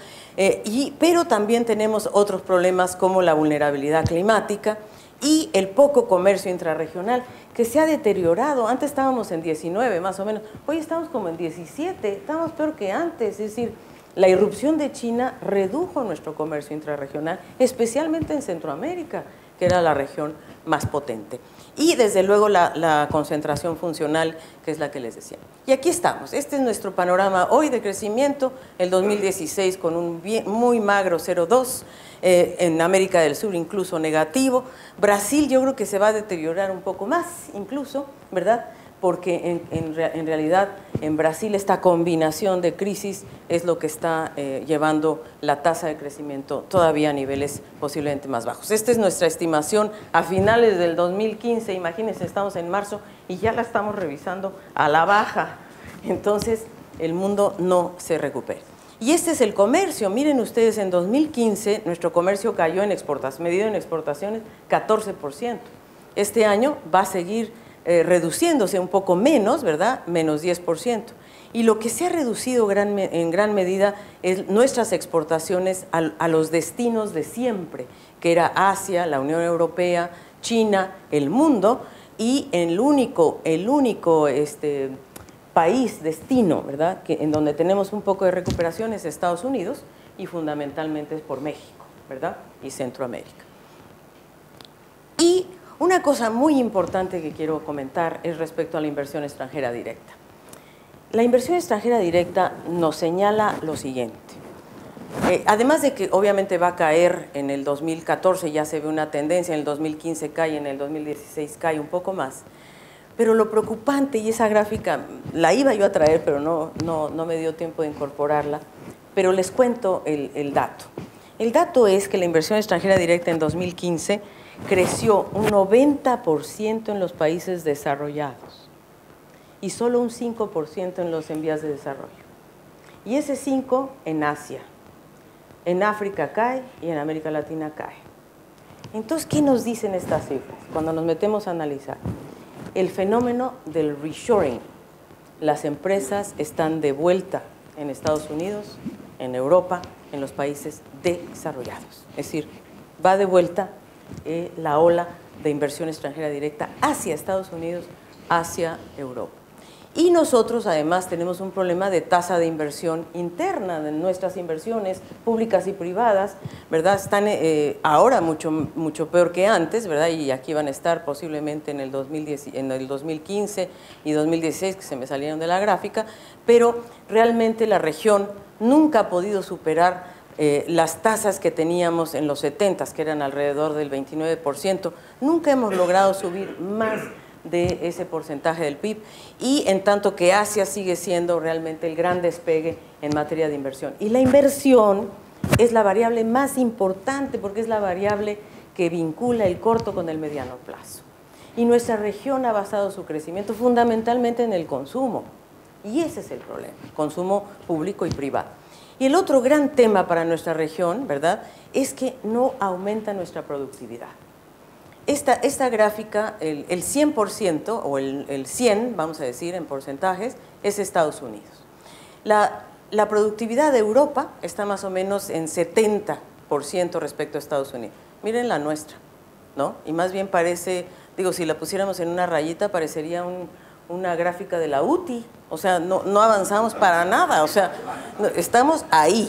pero también tenemos otros problemas como la vulnerabilidad climática y el poco comercio intrarregional que se ha deteriorado. Antes estábamos en 19 más o menos, hoy estamos como en 17, estamos peor que antes, es decir, la irrupción de China redujo nuestro comercio intrarregional, especialmente en Centroamérica, que era la región más potente. Y desde luego la concentración funcional, que es la que les decía. Y aquí estamos, este es nuestro panorama hoy de crecimiento, el 2016 con un muy magro 0,2, en América del Sur incluso negativo. Brasil yo creo que se va a deteriorar un poco más incluso, ¿verdad?, porque en realidad en Brasil esta combinación de crisis es lo que está llevando la tasa de crecimiento todavía a niveles posiblemente más bajos. Esta es nuestra estimación a finales del 2015, imagínense, estamos en marzo y ya la estamos revisando a la baja, entonces el mundo no se recupera. Y este es el comercio, miren ustedes, en 2015 nuestro comercio cayó en exportaciones, medido en exportaciones 14%. Este año va a seguir reduciéndose un poco menos, ¿verdad?, menos 10%. Y lo que se ha reducido en gran medida es nuestras exportaciones a los destinos de siempre, que era Asia, la Unión Europea, China, el mundo, y el único país, destino, ¿verdad?, en donde tenemos un poco de recuperación es Estados Unidos y fundamentalmente es por México, ¿verdad?, y Centroamérica. Y una cosa muy importante que quiero comentar es respecto a la inversión extranjera directa. La inversión extranjera directa nos señala lo siguiente. Además de que obviamente va a caer en el 2014, ya se ve una tendencia, en el 2015 cae, en el 2016 cae un poco más. Pero lo preocupante, y esa gráfica la iba yo a traer, pero no me dio tiempo de incorporarla, pero les cuento el dato. El dato es que la inversión extranjera directa en 2015 creció un 90% en los países desarrollados y solo un 5% en los en vías de desarrollo. Y ese 5% en Asia, en África cae y en América Latina cae. Entonces, ¿qué nos dicen estas cifras cuando nos metemos a analizar? El fenómeno del reshoring. Las empresas están de vuelta en Estados Unidos, en Europa, en los países desarrollados. Es decir, va de vuelta la ola de inversión extranjera directa hacia Estados Unidos, hacia Europa. Y nosotros además tenemos un problema de tasa de inversión interna de nuestras inversiones públicas y privadas, ¿verdad? Están ahora mucho peor que antes, ¿verdad? Y aquí van a estar posiblemente en el 2015 y 2016, que se me salieron de la gráfica, pero realmente la región nunca ha podido superar las tasas que teníamos en los 70s, que eran alrededor del 29%. Nunca hemos logrado subir más de ese porcentaje del PIB, y en tanto que Asia sigue siendo realmente el gran despegue en materia de inversión. Y la inversión es la variable más importante porque es la variable que vincula el corto con el mediano plazo. Y nuestra región ha basado su crecimiento fundamentalmente en el consumo, y ese es el problema, consumo público y privado. Y el otro gran tema para nuestra región, ¿verdad?, es que no aumenta nuestra productividad. Esta gráfica, el 100% o el 100, vamos a decir en porcentajes, es Estados Unidos. La productividad de Europa está más o menos en 70% respecto a Estados Unidos. Miren la nuestra, ¿no? Y más bien parece, digo, si la pusiéramos en una rayita, parecería una gráfica de la UTI. O sea, no avanzamos para nada, o sea, estamos ahí.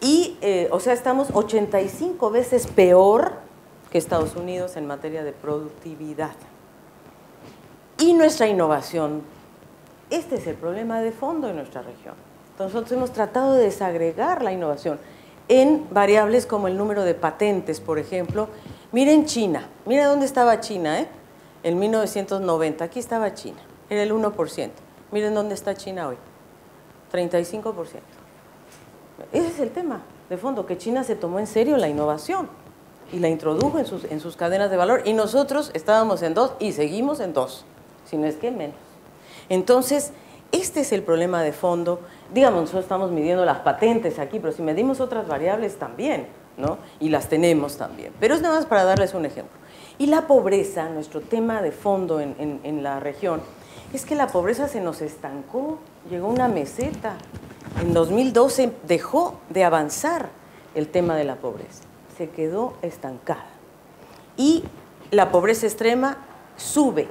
Y, o sea, estamos 85 veces peor que Estados Unidos en materia de productividad. Y nuestra innovación, este es el problema de fondo en nuestra región. Entonces, nosotros hemos tratado de desagregar la innovación en variables como el número de patentes, por ejemplo. Miren China, miren dónde estaba China, en 1990, aquí estaba China, era el 1%. Miren dónde está China hoy, 35%. Ese es el tema de fondo, que China se tomó en serio la innovación y la introdujo en sus cadenas de valor, y nosotros estábamos en 2 y seguimos en 2, si no es que menos. Entonces, este es el problema de fondo. Digamos, nosotros estamos midiendo las patentes aquí, pero si medimos otras variables también, ¿no? Y las tenemos también. Pero es nada más para darles un ejemplo. Y la pobreza, nuestro tema de fondo en la región, es que la pobreza se nos estancó, llegó a una meseta. En 2012 dejó de avanzar el tema de la pobreza, se quedó estancada. Y la pobreza extrema sube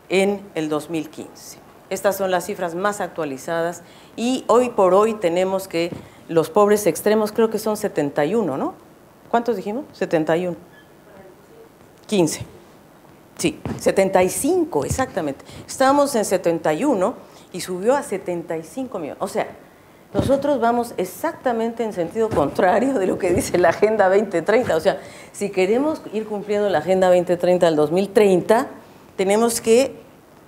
en el 2015. Estas son las cifras más actualizadas, y hoy por hoy tenemos que los pobres extremos creo que son 71, ¿no? ¿Cuántos dijimos? 71. 15. Sí, 75, exactamente. Estábamos en 71 y subió a 75 millones. O sea, nosotros vamos exactamente en sentido contrario de lo que dice la Agenda 2030. O sea, si queremos ir cumpliendo la Agenda 2030 al 2030, tenemos que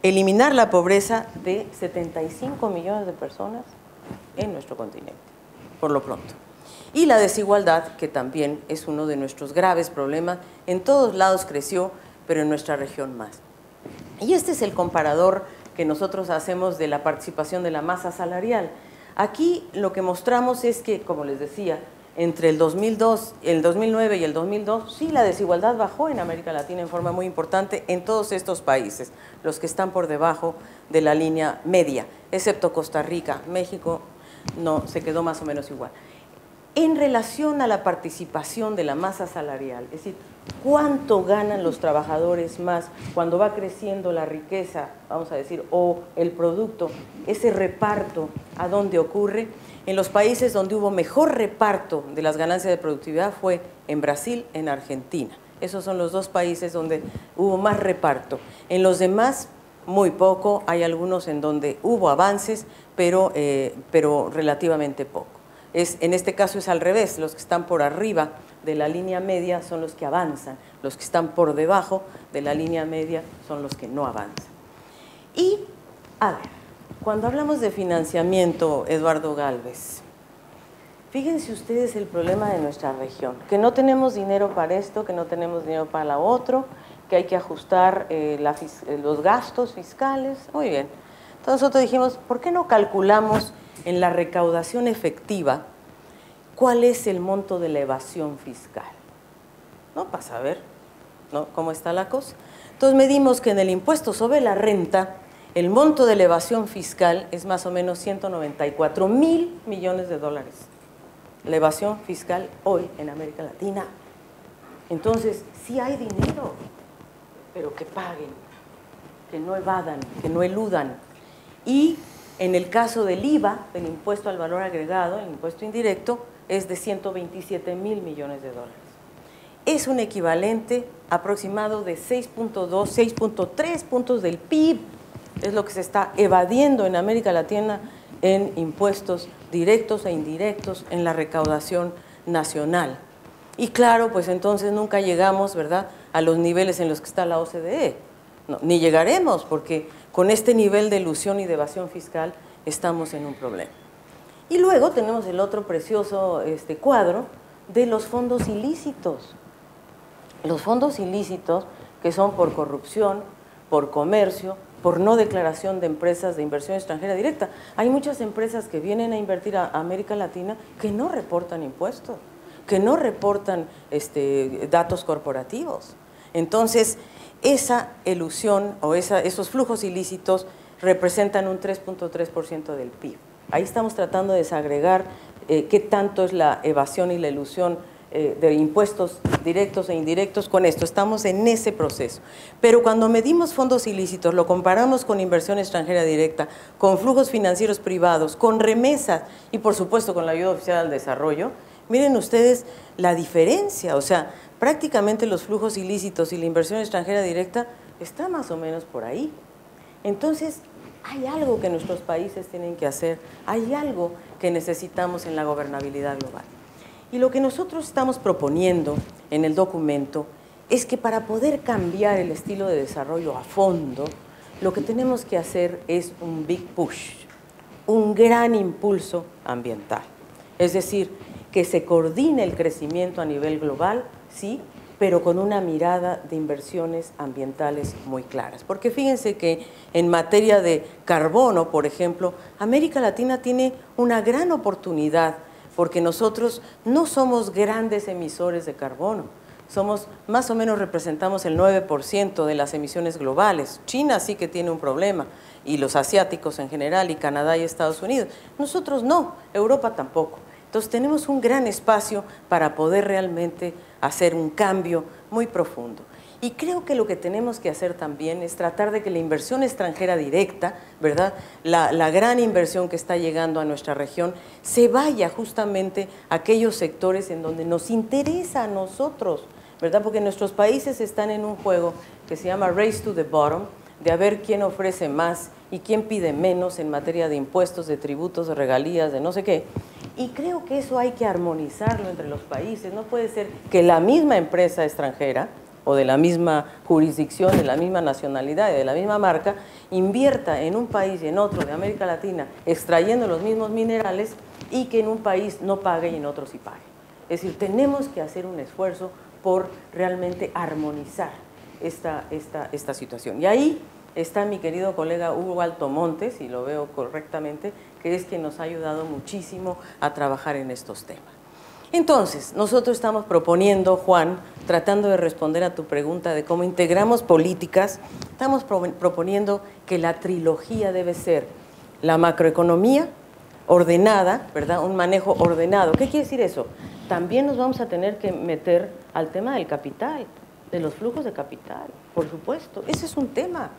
eliminar la pobreza de 75 millones de personas en nuestro continente, por lo pronto. Y la desigualdad, que también es uno de nuestros graves problemas, en todos lados creció, pero en nuestra región más. Y este es el comparador que nosotros hacemos de la participación de la masa salarial. Aquí lo que mostramos es que, como les decía, entre el 2009 y el 2002, sí, la desigualdad bajó en América Latina en forma muy importante en todos estos países, los que están por debajo de la línea media, excepto Costa Rica. México no, se quedó más o menos igual. En relación a la participación de la masa salarial, es decir, cuánto ganan los trabajadores más cuando va creciendo la riqueza, vamos a decir, o el producto, ese reparto, ¿a dónde ocurre? En los países donde hubo mejor reparto de las ganancias de productividad fue en Brasil, en Argentina. Esos son los dos países donde hubo más reparto. En los demás, muy poco. Hay algunos en donde hubo avances, pero relativamente poco. En este caso es al revés, los que están por arriba de la línea media son los que avanzan, los que están por debajo de la línea media son los que no avanzan. Y, a ver, cuando hablamos de financiamiento, Eduardo Gálvez, fíjense ustedes el problema de nuestra región, que no tenemos dinero para esto, que no tenemos dinero para lo otro, que hay que ajustar los gastos fiscales, muy bien. Entonces nosotros dijimos, ¿por qué no calculamos en la recaudación efectiva cuál es el monto de la evasión fiscal? ¿No? Para saber, ¿no?, cómo está la cosa. Entonces medimos que en el impuesto sobre la renta, el monto de la evasión fiscal es más o menos 194,000 millones de dólares. La evasión fiscal hoy en América Latina. Entonces, sí hay dinero, pero que paguen, que no evadan, que no eludan. Y en el caso del IVA, del impuesto al valor agregado, el impuesto indirecto, es de 127,000 millones de dólares. Es un equivalente aproximado de 6.2, 6.3 puntos del PIB, es lo que se está evadiendo en América Latina en impuestos directos e indirectos en la recaudación nacional. Y claro, pues entonces nunca llegamos, ¿verdad?, a los niveles en los que está la OCDE. No, ni llegaremos, porque con este nivel de elusión y de evasión fiscal estamos en un problema. Y luego tenemos el otro precioso cuadro de los fondos ilícitos. Los fondos ilícitos que son por corrupción, por comercio, por no declaración de empresas de inversión extranjera directa. Hay muchas empresas que vienen a invertir a América Latina que no reportan impuestos, que no reportan datos corporativos. Entonces, esa elusión o esos flujos ilícitos representan un 3.3% del PIB. Ahí estamos tratando de desagregar qué tanto es la evasión y la elusión de impuestos directos e indirectos con esto. Estamos en ese proceso. Pero cuando medimos fondos ilícitos, lo comparamos con inversión extranjera directa, con flujos financieros privados, con remesas y, por supuesto, con la ayuda oficial al desarrollo, miren ustedes la diferencia. O sea, prácticamente los flujos ilícitos y la inversión extranjera directa está más o menos por ahí. Entonces, hay algo que nuestros países tienen que hacer, hay algo que necesitamos en la gobernabilidad global. Y lo que nosotros estamos proponiendo en el documento es que para poder cambiar el estilo de desarrollo a fondo, lo que tenemos que hacer es un big push, un gran impulso ambiental. Es decir, que se coordine el crecimiento a nivel global, sí, pero con una mirada de inversiones ambientales muy claras. Porque fíjense que en materia de carbono, por ejemplo, América Latina tiene una gran oportunidad porque nosotros no somos grandes emisores de carbono, somos, más o menos representamos el 9% de las emisiones globales. China sí que tiene un problema, y los asiáticos en general, y Canadá y Estados Unidos. Nosotros no, Europa tampoco. Entonces tenemos un gran espacio para poder realmente hacer un cambio muy profundo. Y creo que lo que tenemos que hacer también es tratar de que la inversión extranjera directa, ¿verdad?, la gran inversión que está llegando a nuestra región, se vaya justamente a aquellos sectores en donde nos interesa a nosotros, ¿verdad? Porque nuestros países están en un juego que se llama Race to the Bottom, de a ver quién ofrece más y quién pide menos en materia de impuestos, de tributos, de regalías, de no sé qué. Y creo que eso hay que armonizarlo entre los países. No puede ser que la misma empresa extranjera o de la misma jurisdicción, de la misma nacionalidad y de la misma marca, invierta en un país y en otro de América Latina extrayendo los mismos minerales y que en un país no pague y en otro sí pague. Es decir, tenemos que hacer un esfuerzo por realmente armonizar esta situación. Y ahí está mi querido colega Hugo Altomonte, si lo veo correctamente, que es quien nos ha ayudado muchísimo a trabajar en estos temas. Entonces, nosotros estamos proponiendo, Juan, tratando de responder a tu pregunta de cómo integramos políticas, estamos proponiendo que la trilogía debe ser la macroeconomía ordenada, ¿verdad?, un manejo ordenado. ¿Qué quiere decir eso? También nos vamos a tener que meter al tema del capital, de los flujos de capital, por supuesto. Ese es un tema.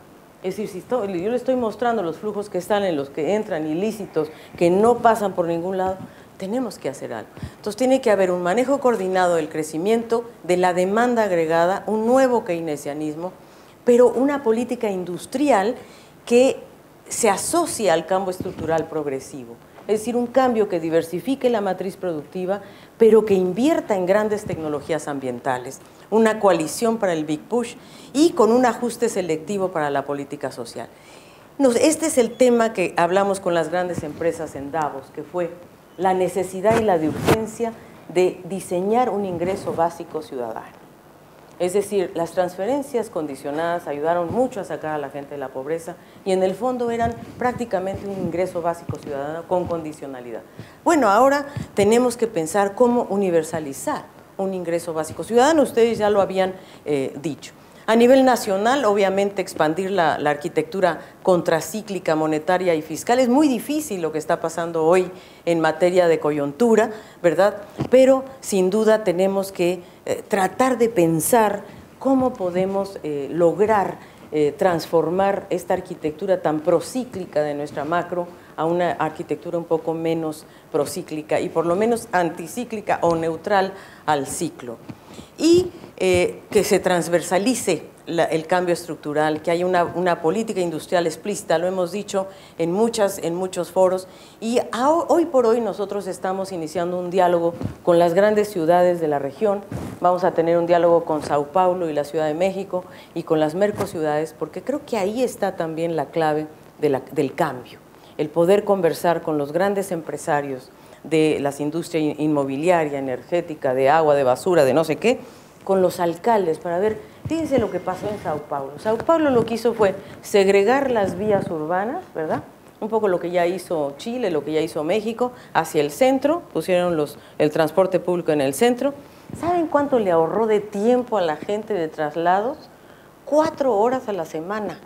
Es decir, si yo le estoy mostrando los flujos que están en los que entran ilícitos, que no pasan por ningún lado, tenemos que hacer algo. Entonces tiene que haber un manejo coordinado del crecimiento, de la demanda agregada, un nuevo keynesianismo, pero una política industrial que se asocie al cambio estructural progresivo. Es decir, un cambio que diversifique la matriz productiva, pero que invierta en grandes tecnologías ambientales, una coalición para el Big Push y con un ajuste selectivo para la política social. Este es el tema que hablamos con las grandes empresas en Davos, que fue la necesidad y la de urgencia de diseñar un ingreso básico ciudadano. Es decir, las transferencias condicionadas ayudaron mucho a sacar a la gente de la pobreza y en el fondo eran prácticamente un ingreso básico ciudadano con condicionalidad. Bueno, ahora tenemos que pensar cómo universalizar un ingreso básico ciudadano, ustedes ya lo habían dicho. A nivel nacional, obviamente, expandir la arquitectura contracíclica, monetaria y fiscal es muy difícil lo que está pasando hoy en materia de coyuntura, ¿verdad? Pero sin duda tenemos que tratar de pensar cómo podemos lograr transformar esta arquitectura tan procíclica de nuestra macro a una arquitectura un poco menos procíclica y por lo menos anticíclica o neutral al ciclo. Y que se transversalice el cambio estructural, que haya una política industrial explícita, lo hemos dicho en muchos foros, y hoy por hoy nosotros estamos iniciando un diálogo con las grandes ciudades de la región, vamos a tener un diálogo con Sao Paulo y la Ciudad de México y con las mercociudades, porque creo que ahí está también la clave del cambio, el poder conversar con los grandes empresarios de las industrias inmobiliaria, energética, de agua, de basura, de no sé qué, con los alcaldes para ver, fíjense lo que pasó en Sao Paulo. Sao Paulo lo que hizo fue segregar las vías urbanas, ¿verdad? Un poco lo que ya hizo Chile, lo que ya hizo México, hacia el centro, pusieron el transporte público en el centro. ¿Saben cuánto le ahorró de tiempo a la gente de traslados? 4 horas a la semana,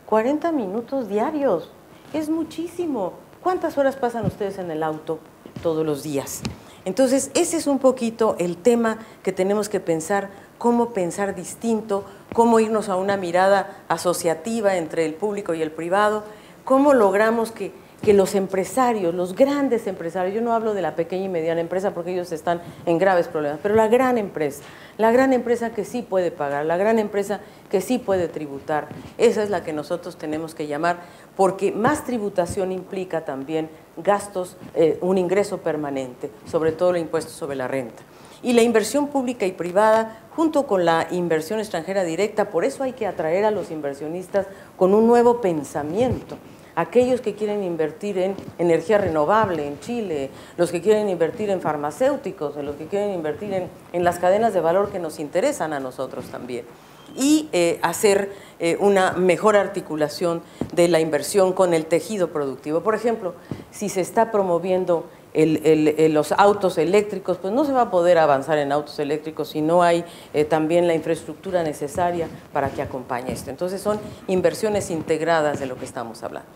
40 minutos diarios, es muchísimo. ¿Cuántas horas pasan ustedes en el auto todos los días? Entonces, ese es un poquito el tema que tenemos que pensar, cómo pensar distinto, cómo irnos a una mirada asociativa entre el público y el privado, cómo logramos que los empresarios, los grandes empresarios, yo no hablo de la pequeña y mediana empresa porque ellos están en graves problemas, pero la gran empresa que sí puede pagar, la gran empresa que sí puede tributar, esa es la que nosotros tenemos que llamar, porque más tributación implica también gastos, un ingreso permanente, sobre todo el impuesto sobre la renta. Y la inversión pública y privada, junto con la inversión extranjera directa, por eso hay que atraer a los inversionistas con un nuevo pensamiento. Aquellos que quieren invertir en energía renovable en Chile, los que quieren invertir en farmacéuticos, los que quieren invertir en las cadenas de valor que nos interesan a nosotros también. Y hacer una mejor articulación de la inversión con el tejido productivo. Por ejemplo, si se está promoviendo los autos eléctricos, pues no se va a poder avanzar en autos eléctricos si no hay también la infraestructura necesaria para que acompañe esto. Entonces son inversiones integradas de lo que estamos hablando.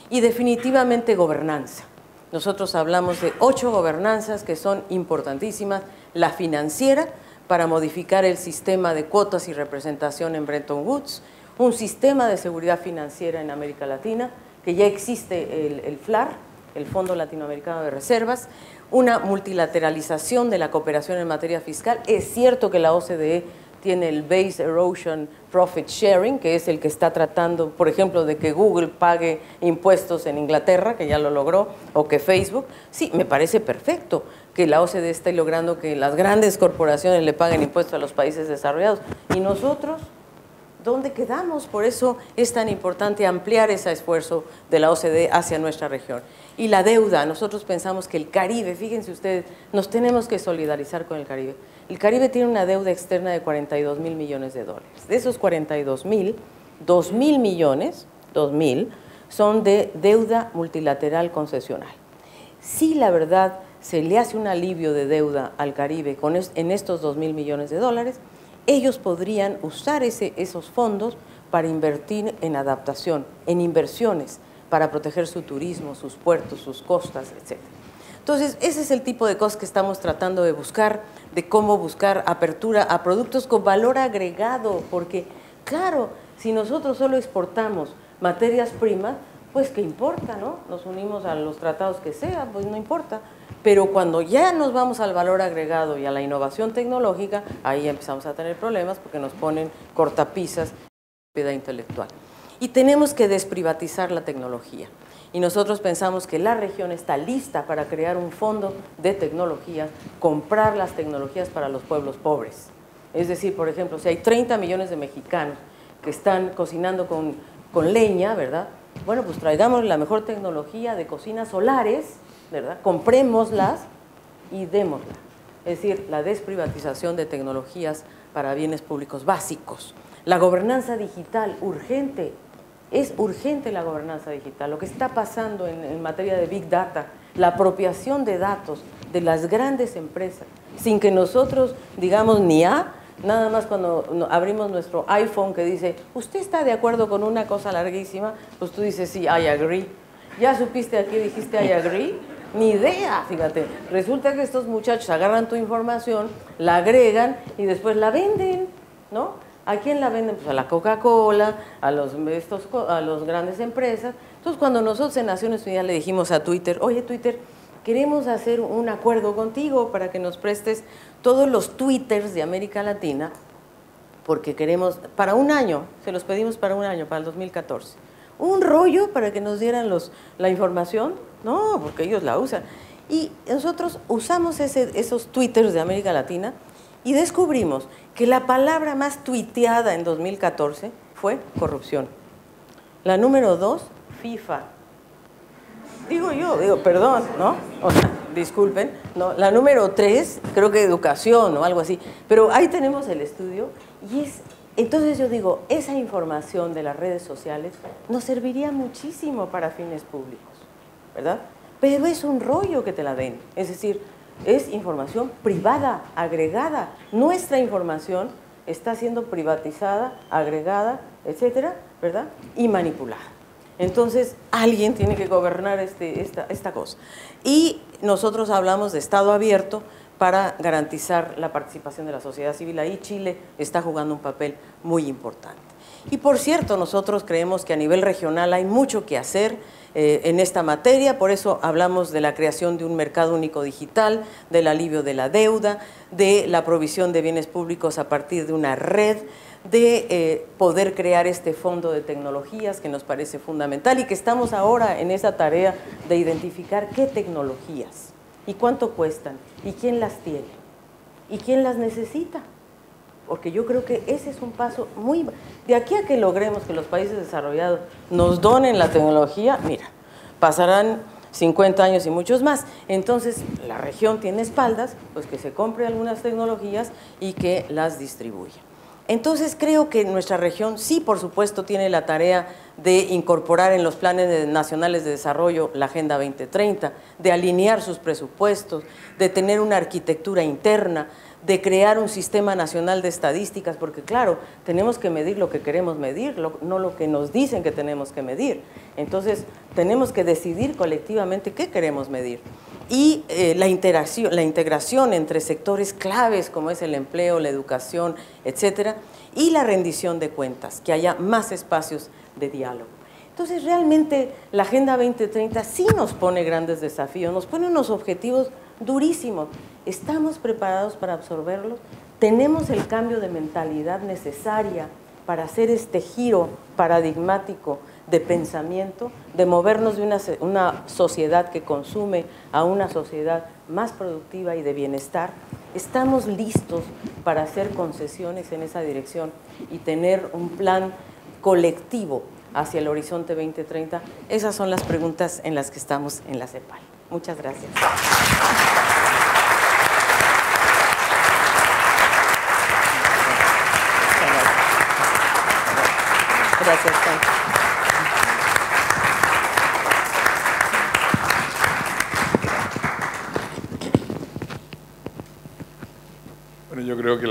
Y definitivamente gobernanza. Nosotros hablamos de 8 gobernanzas que son importantísimas. La financiera, para modificar el sistema de cuotas y representación en Bretton Woods, un sistema de seguridad financiera en América Latina, que ya existe el FLAR, el Fondo Latinoamericano de Reservas, una multilateralización de la cooperación en materia fiscal. Es cierto que la OCDE tiene el Base Erosion Profit Sharing, que es el que está tratando, por ejemplo, de que Google pague impuestos en Inglaterra, que ya lo logró, o que Facebook. Sí, me parece perfecto que la OCDE esté logrando que las grandes corporaciones le paguen impuestos a los países desarrollados. ¿Y nosotros dónde quedamos? Por eso es tan importante ampliar ese esfuerzo de la OCDE hacia nuestra región. Y la deuda, nosotros pensamos que el Caribe, fíjense ustedes, nos tenemos que solidarizar con el Caribe. El Caribe tiene una deuda externa de 42 mil millones de dólares. De esos 42 mil, 2 mil millones, 2 mil, son de deuda multilateral concesional. Sí, la verdad, se le hace un alivio de deuda al Caribe en estos 2 mil millones de dólares, ellos podrían usar esos fondos para invertir en adaptación, en inversiones, para proteger su turismo, sus puertos, sus costas, etc. Entonces, ese es el tipo de cosas que estamos tratando de buscar, de cómo buscar apertura a productos con valor agregado, porque, claro, si nosotros solo exportamos materias primas, pues ¿qué importa, no? Nos unimos a los tratados que sea, pues no importa. Pero cuando ya nos vamos al valor agregado y a la innovación tecnológica, ahí empezamos a tener problemas porque nos ponen cortapisas de propiedad intelectual. Y tenemos que desprivatizar la tecnología. Y nosotros pensamos que la región está lista para crear un fondo de tecnologías, comprar las tecnologías para los pueblos pobres. Es decir, por ejemplo, si hay 30 millones de mexicanos que están cocinando con leña, ¿verdad? Bueno, pues traigamos la mejor tecnología de cocinas solares, ¿verdad? Comprémoslas y démoslas. Es decir, la desprivatización de tecnologías para bienes públicos básicos. La gobernanza digital, urgente, es urgente la gobernanza digital. Lo que está pasando en materia de Big Data, la apropiación de datos de las grandes empresas, sin que nosotros digamos ni a, nada más cuando abrimos nuestro iPhone que dice, ¿usted está de acuerdo con una cosa larguísima? Pues tú dices, sí, I agree. ¿Ya supiste a qué dijiste I agree? Ni idea, fíjate. Resulta que estos muchachos agarran tu información, la agregan y después la venden, ¿no? ¿A quién la venden? Pues a la Coca-Cola, a los grandes empresas. Entonces, cuando nosotros en Naciones Unidas le dijimos a Twitter, oye, Twitter, queremos hacer un acuerdo contigo para que nos prestes todos los twitters de América Latina, porque queremos, para un año, se los pedimos para un año, para el 2014, un rollo para que nos dieran la información, no, porque ellos la usan. Y nosotros usamos esos twitters de América Latina y descubrimos que la palabra más tuiteada en 2014 fue corrupción. La número 2, FIFA. Digo, perdón, ¿no? O sea, disculpen, ¿no? La número 3, creo que educación o algo así. Pero ahí tenemos el estudio y entonces yo digo, esa información de las redes sociales nos serviría muchísimo para fines públicos, ¿verdad? Pero es un rollo que te la den, es decir, es información privada, agregada. Nuestra información está siendo privatizada, agregada, etcétera, ¿verdad? Y manipulada. Entonces, alguien tiene que gobernar esta cosa. Y nosotros hablamos de Estado abierto para garantizar la participación de la sociedad civil. Ahí Chile está jugando un papel muy importante. Y por cierto, nosotros creemos que a nivel regional hay mucho que hacer en esta materia, por eso hablamos de la creación de un mercado único digital, del alivio de la deuda, de la provisión de bienes públicos a partir de una red, de poder crear este fondo de tecnologías que nos parece fundamental y que estamos ahora en esa tarea de identificar qué tecnologías y cuánto cuestan y quién las tiene y quién las necesita. Porque yo creo que ese es un paso muy... De aquí a que logremos que los países desarrollados nos donen la tecnología, mira, pasarán 50 años y muchos más. Entonces, la región tiene espaldas, pues que se compre algunas tecnologías y que las distribuya. Entonces, creo que nuestra región sí, por supuesto, tiene la tarea de incorporar en los planes nacionales de desarrollo la Agenda 2030, de alinear sus presupuestos, de tener una arquitectura interna, de crear un sistema nacional de estadísticas, porque claro, tenemos que medir lo que queremos medir, no lo que nos dicen que tenemos que medir. Entonces, tenemos que decidir colectivamente qué queremos medir. Y la integración entre sectores claves como es el empleo, la educación, etcétera, y la rendición de cuentas, que haya más espacios de diálogo. Entonces, realmente la Agenda 2030 sí nos pone grandes desafíos, nos pone unos objetivos durísimos. ¿Estamos preparados para absorberlos? ¿Tenemos el cambio de mentalidad necesaria para hacer este giro paradigmático de pensamiento, de movernos de una sociedad que consume a una sociedad más productiva y de bienestar? ¿Estamos listos para hacer concesiones en esa dirección y tener un plan colectivo hacia el horizonte 2030? Esas son las preguntas en las que estamos en la CEPAL. Muchas gracias. Gracias, Juan. Bueno, yo creo que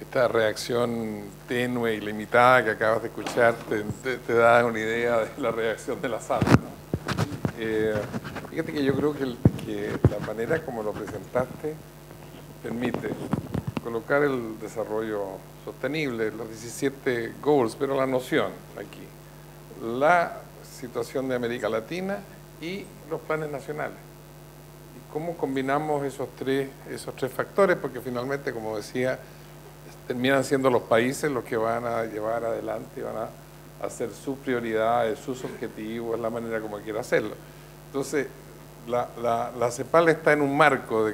esta reacción tenue y limitada que acabas de escuchar te da una idea de la reacción de la sala, ¿no? Fíjate que yo creo que la manera como lo presentaste permite colocar el desarrollo sostenible, los 17 goals, pero la noción aquí, la situación de América Latina y los planes nacionales. Y cómo combinamos esos tres factores, porque finalmente, como decía, terminan siendo los países los que van a llevar adelante y van a hacer sus prioridades, sus objetivos, la manera como quiera hacerlo. Entonces, la CEPAL está en un marco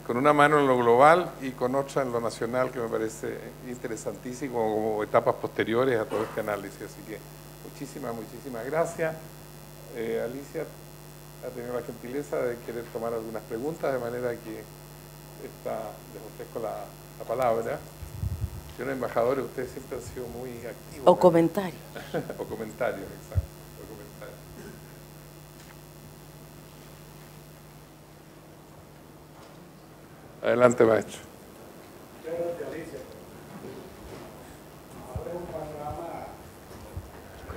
con una mano en lo global y con otra en lo nacional, que me parece interesantísimo como etapas posteriores a todo este análisis. Así que muchísimas gracias. Alicia ha tenido la gentileza de querer tomar algunas preguntas, de manera que les ofrezco la palabra. Señor embajador, usted siempre ha sido muy activo. O comentario. O comentario, exacto. O comentario. Adelante, maestro. Gracias, Alicia. Ahora es un panorama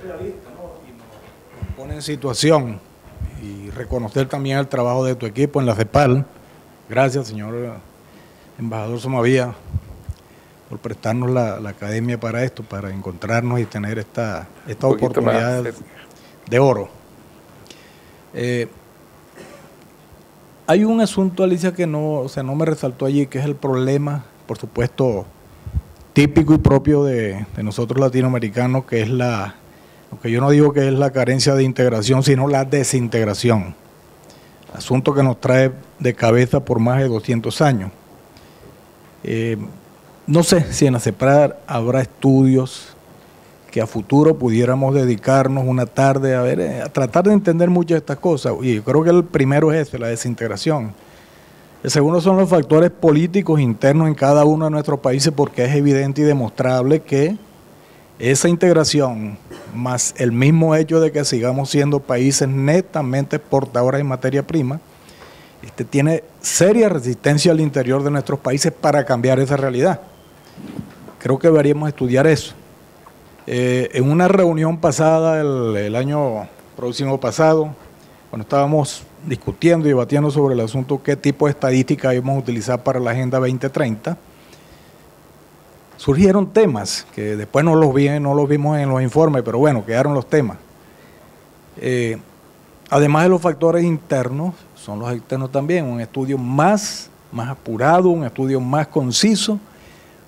realista, ¿no? Y nos pone en situación y reconocer también el trabajo de tu equipo en la CEPAL. Gracias, señor embajador Somavía, por prestarnos la academia para esto, para encontrarnos y tener esta oportunidad de oro. Hay un asunto, Alicia, que no me resaltó allí, que es el problema, por supuesto, típico y propio de nosotros latinoamericanos, que es aunque yo no digo que es la carencia de integración, sino la desintegración. Asunto que nos trae de cabeza por más de 200 años. No sé si en la CEPAL habrá estudios que a futuro pudiéramos dedicarnos una tarde a tratar de entender muchas de estas cosas. Y yo creo que el primero es ese, la desintegración. El segundo son los factores políticos internos en cada uno de nuestros países, porque es evidente y demostrable que esa integración, más el mismo hecho de que sigamos siendo países netamente exportadores de materia prima, tiene seria resistencia al interior de nuestros países para cambiar esa realidad. Creo que deberíamos estudiar eso. En una reunión pasada, el año próximo pasado, cuando estábamos discutiendo y debatiendo sobre el asunto qué tipo de estadística íbamos a utilizar para la Agenda 2030, surgieron temas que después no los vimos en los informes, pero bueno, quedaron los temas. Además de los factores internos, son los externos también, un estudio más apurado, un estudio más conciso,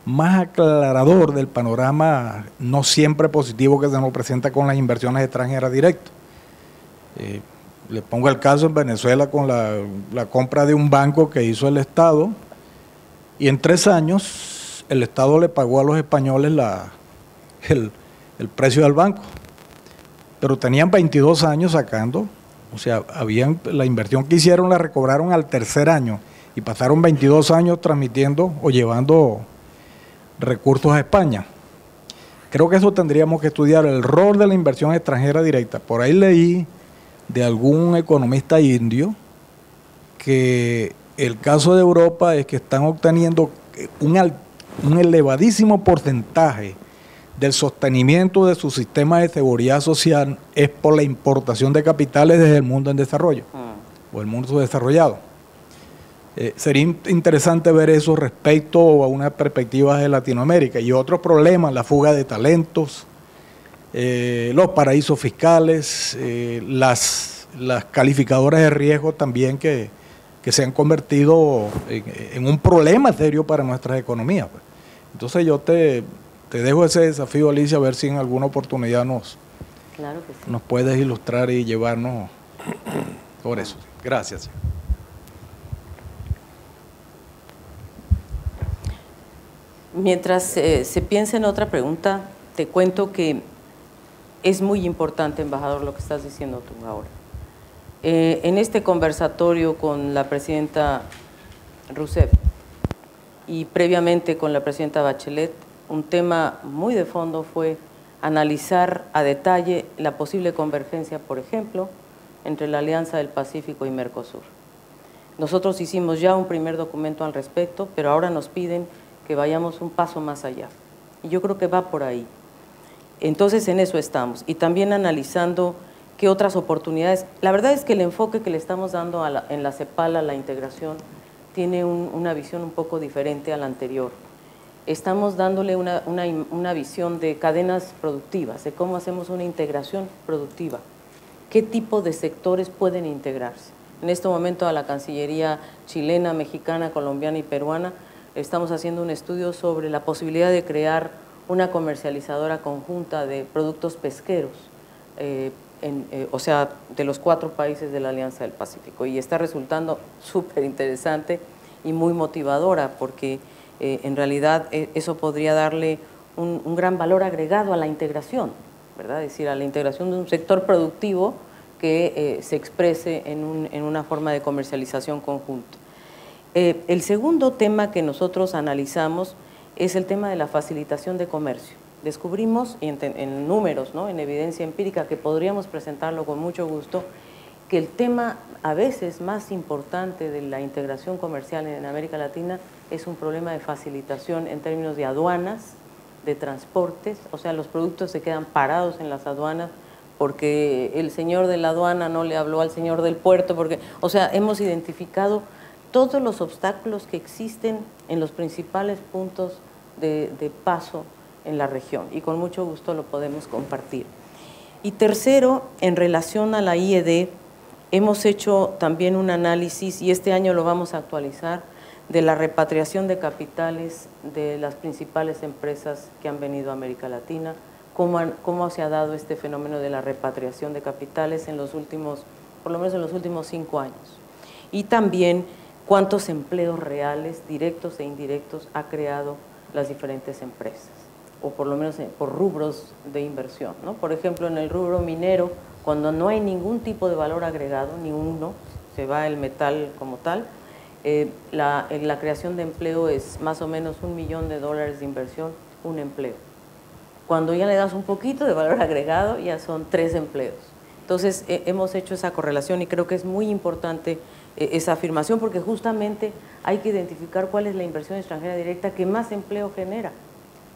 más aclarador del panorama no siempre positivo que se nos presenta con las inversiones extranjeras directas. Le pongo el caso en Venezuela con la compra de un banco que hizo el Estado, y en 3 años el Estado le pagó a los españoles el precio del banco, pero tenían 22 años sacando, o sea, la inversión que hicieron la recobraron al 3er año y pasaron 22 años transmitiendo o llevando recursos a España. Creo que eso tendríamos que estudiar, el rol de la inversión extranjera directa. Por ahí leí de algún economista indio que el caso de Europa es que están obteniendo un elevadísimo porcentaje del sostenimiento de su sistema de seguridad social es por la importación de capitales desde el mundo en desarrollo o el mundo subdesarrollado. Sería interesante ver eso respecto a una perspectiva de Latinoamérica y otros problemas, la fuga de talentos, los paraísos fiscales, las calificadoras de riesgo también que se han convertido en un problema serio para nuestras economías. Entonces yo te dejo ese desafío, Alicia, a ver si en alguna oportunidad nos puedes ilustrar y llevarnos por eso. Gracias. Mientras se piensa en otra pregunta, te cuento que es muy importante, embajador, lo que estás diciendo tú ahora. En este conversatorio con la presidenta Rousseff y previamente con la presidenta Bachelet, un tema muy de fondo fue analizar a detalle la posible convergencia, por ejemplo, entre la Alianza del Pacífico y Mercosur. Nosotros hicimos ya un primer documento al respecto, pero ahora nos piden que vayamos un paso más allá. Y yo creo que va por ahí. Entonces, en eso estamos. Y también analizando qué otras oportunidades. La verdad es que el enfoque que le estamos dando en la CEPAL a la integración tiene una visión un poco diferente a la anterior. Estamos dándole una visión de cadenas productivas, de cómo hacemos una integración productiva. ¿Qué tipo de sectores pueden integrarse? En este momento a la Cancillería chilena, mexicana, colombiana y peruana estamos haciendo un estudio sobre la posibilidad de crear una comercializadora conjunta de productos pesqueros, o sea, de los 4 países de la Alianza del Pacífico. Y está resultando súper interesante y muy motivadora porque en realidad eso podría darle un gran valor agregado a la integración, ¿verdad? Es decir, a la integración de un sector productivo que se exprese en una forma de comercialización conjunta. El segundo tema que nosotros analizamos es el tema de la facilitación de comercio. Descubrimos en números, ¿no?, en evidencia empírica, que podríamos presentarlo con mucho gusto, que el tema a veces más importante de la integración comercial en América Latina es un problema de facilitación en términos de aduanas, de transportes, o sea, los productos se quedan parados en las aduanas porque el señor de la aduana no le habló al señor del puerto, porque, o sea, hemos identificado todos los obstáculos que existen en los principales puntos de paso en la región, y con mucho gusto lo podemos compartir. Y tercero, en relación a la IED, hemos hecho también un análisis, y este año lo vamos a actualizar, de la repatriación de capitales de las principales empresas que han venido a América Latina, cómo se ha dado este fenómeno de la repatriación de capitales en los últimos, por lo menos en los últimos 5 años. Y también cuántos empleos reales, directos e indirectos, ha creado las diferentes empresas, o por lo menos por rubros de inversión, ¿no? Por ejemplo, en el rubro minero, cuando no hay ningún tipo de valor agregado, ni uno, se va el metal como tal, la creación de empleo es más o menos $1 millón de inversión, un empleo. Cuando ya le das un poquito de valor agregado, ya son 3 empleos. Entonces, hemos hecho esa correlación y creo que es muy importante esa afirmación, porque justamente hay que identificar cuál es la inversión extranjera directa que más empleo genera.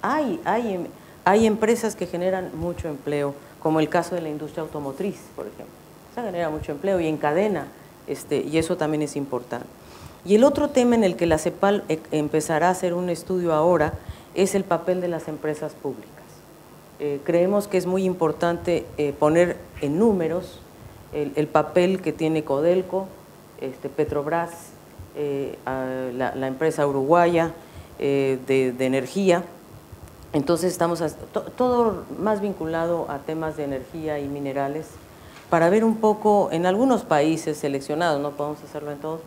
Hay empresas que generan mucho empleo, como el caso de la industria automotriz, por ejemplo. Esa genera mucho empleo y encadena, y eso también es importante. Y el otro tema en el que la CEPAL empezará a hacer un estudio ahora es el papel de las empresas públicas. Creemos que es muy importante poner en números el papel que tiene Codelco, Petrobras, la empresa uruguaya de energía. Entonces estamos todo más vinculado a temas de energía y minerales, para ver un poco en algunos países seleccionados, no podemos hacerlo en todos,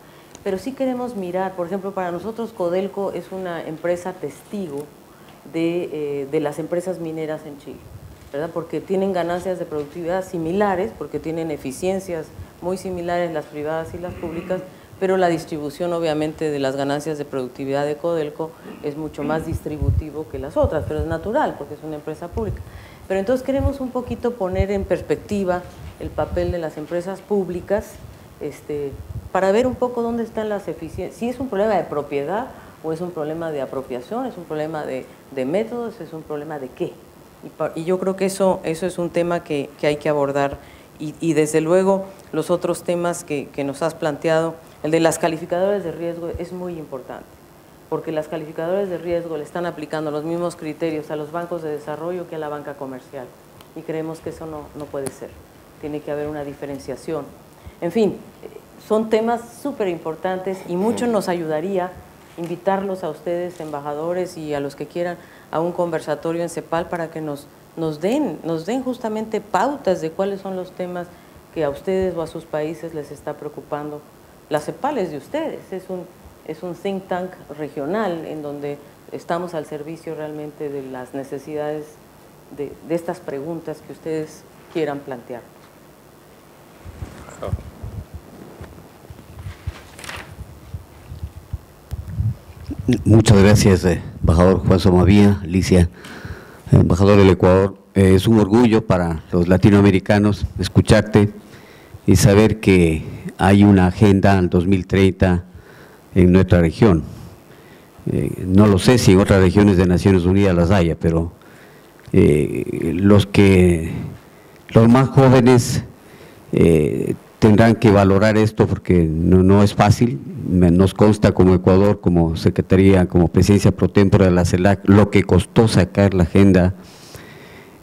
pero sí queremos mirar, por ejemplo, para nosotros Codelco es una empresa testigo de las empresas mineras en Chile, ¿verdad? Porque tienen ganancias de productividad similares, porque tienen eficiencias muy similares las privadas y las públicas, pero la distribución obviamente de las ganancias de productividad de Codelco es mucho más distributivo que las otras, pero es natural porque es una empresa pública. Pero entonces queremos un poquito poner en perspectiva el papel de las empresas públicas, para ver un poco dónde están las eficiencias, si es un problema de propiedad o es un problema de apropiación, es un problema de métodos, es un problema de qué. Y yo creo que eso es un tema que hay que abordar, y desde luego los otros temas que nos has planteado, el de las calificadoras de riesgo es muy importante, porque las calificadoras de riesgo le están aplicando los mismos criterios a los bancos de desarrollo que a la banca comercial, y creemos que eso no puede ser, tiene que haber una diferenciación. En fin, son temas súper importantes y mucho nos ayudaría invitarlos a ustedes, embajadores, y a los que quieran, a un conversatorio en CEPAL para que nos den justamente pautas de cuáles son los temas que a ustedes o a sus países les está preocupando. La CEPAL es de ustedes, es un think tank regional en donde estamos al servicio realmente de las necesidades de estas preguntas que ustedes quieran plantear. Muchas gracias, embajador Juan Somavía, Alicia, embajador del Ecuador. Es un orgullo para los latinoamericanos escucharte y saber que hay una agenda al 2030 en nuestra región. No lo sé si en otras regiones de Naciones Unidas las haya, pero los más jóvenes tendrán que valorar esto, porque no es fácil. Nos consta como Ecuador, como Secretaría, como Presidencia Pro Tempore de la CELAC, lo que costó sacar la Agenda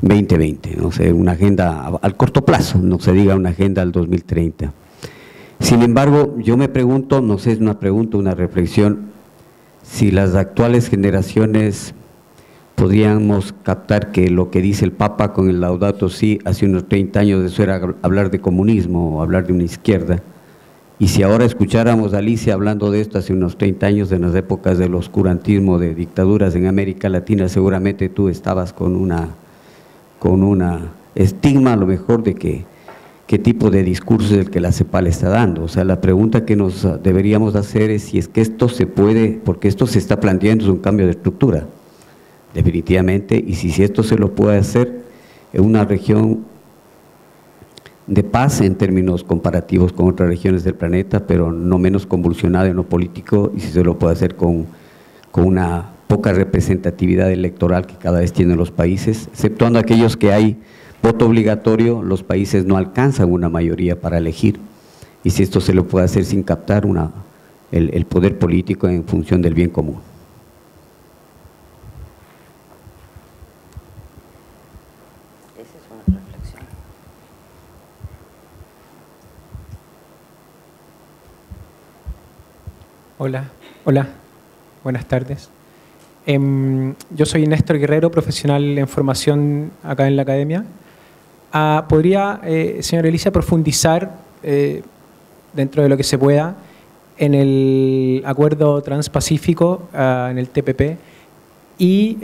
2020, no sé, una agenda al corto plazo, no se diga una agenda al 2030. Sin embargo, yo me pregunto, no sé, es una pregunta, una reflexión, si las actuales generaciones podríamos captar que lo que dice el Papa con el Laudato Si hace unos 30 años, eso era hablar de comunismo o hablar de una izquierda, y si ahora escucháramos a Alicia hablando de esto hace unos 30 años, en las épocas del oscurantismo, de dictaduras en América Latina, seguramente tú estabas con una estigma a lo mejor de que qué tipo de discurso es el que la CEPAL está dando. O sea, la pregunta que nos deberíamos hacer es si es que esto se puede, porque esto se está planteando es un cambio de estructura, definitivamente, y si esto se lo puede hacer en una región de paz en términos comparativos con otras regiones del planeta, pero no menos convulsionada en lo político, y si se lo puede hacer con una poca representatividad electoral que cada vez tienen los países, exceptuando aquellos que hay voto obligatorio, los países no alcanzan una mayoría para elegir, y si esto se lo puede hacer sin captar el poder político en función del bien común. Esa es una reflexión. Hola, buenas tardes. Yo soy Néstor Guerrero, profesional en formación acá en la academia. ¿Podría, señora Alicia, profundizar dentro de lo que se pueda en el acuerdo transpacífico, en el TPP, y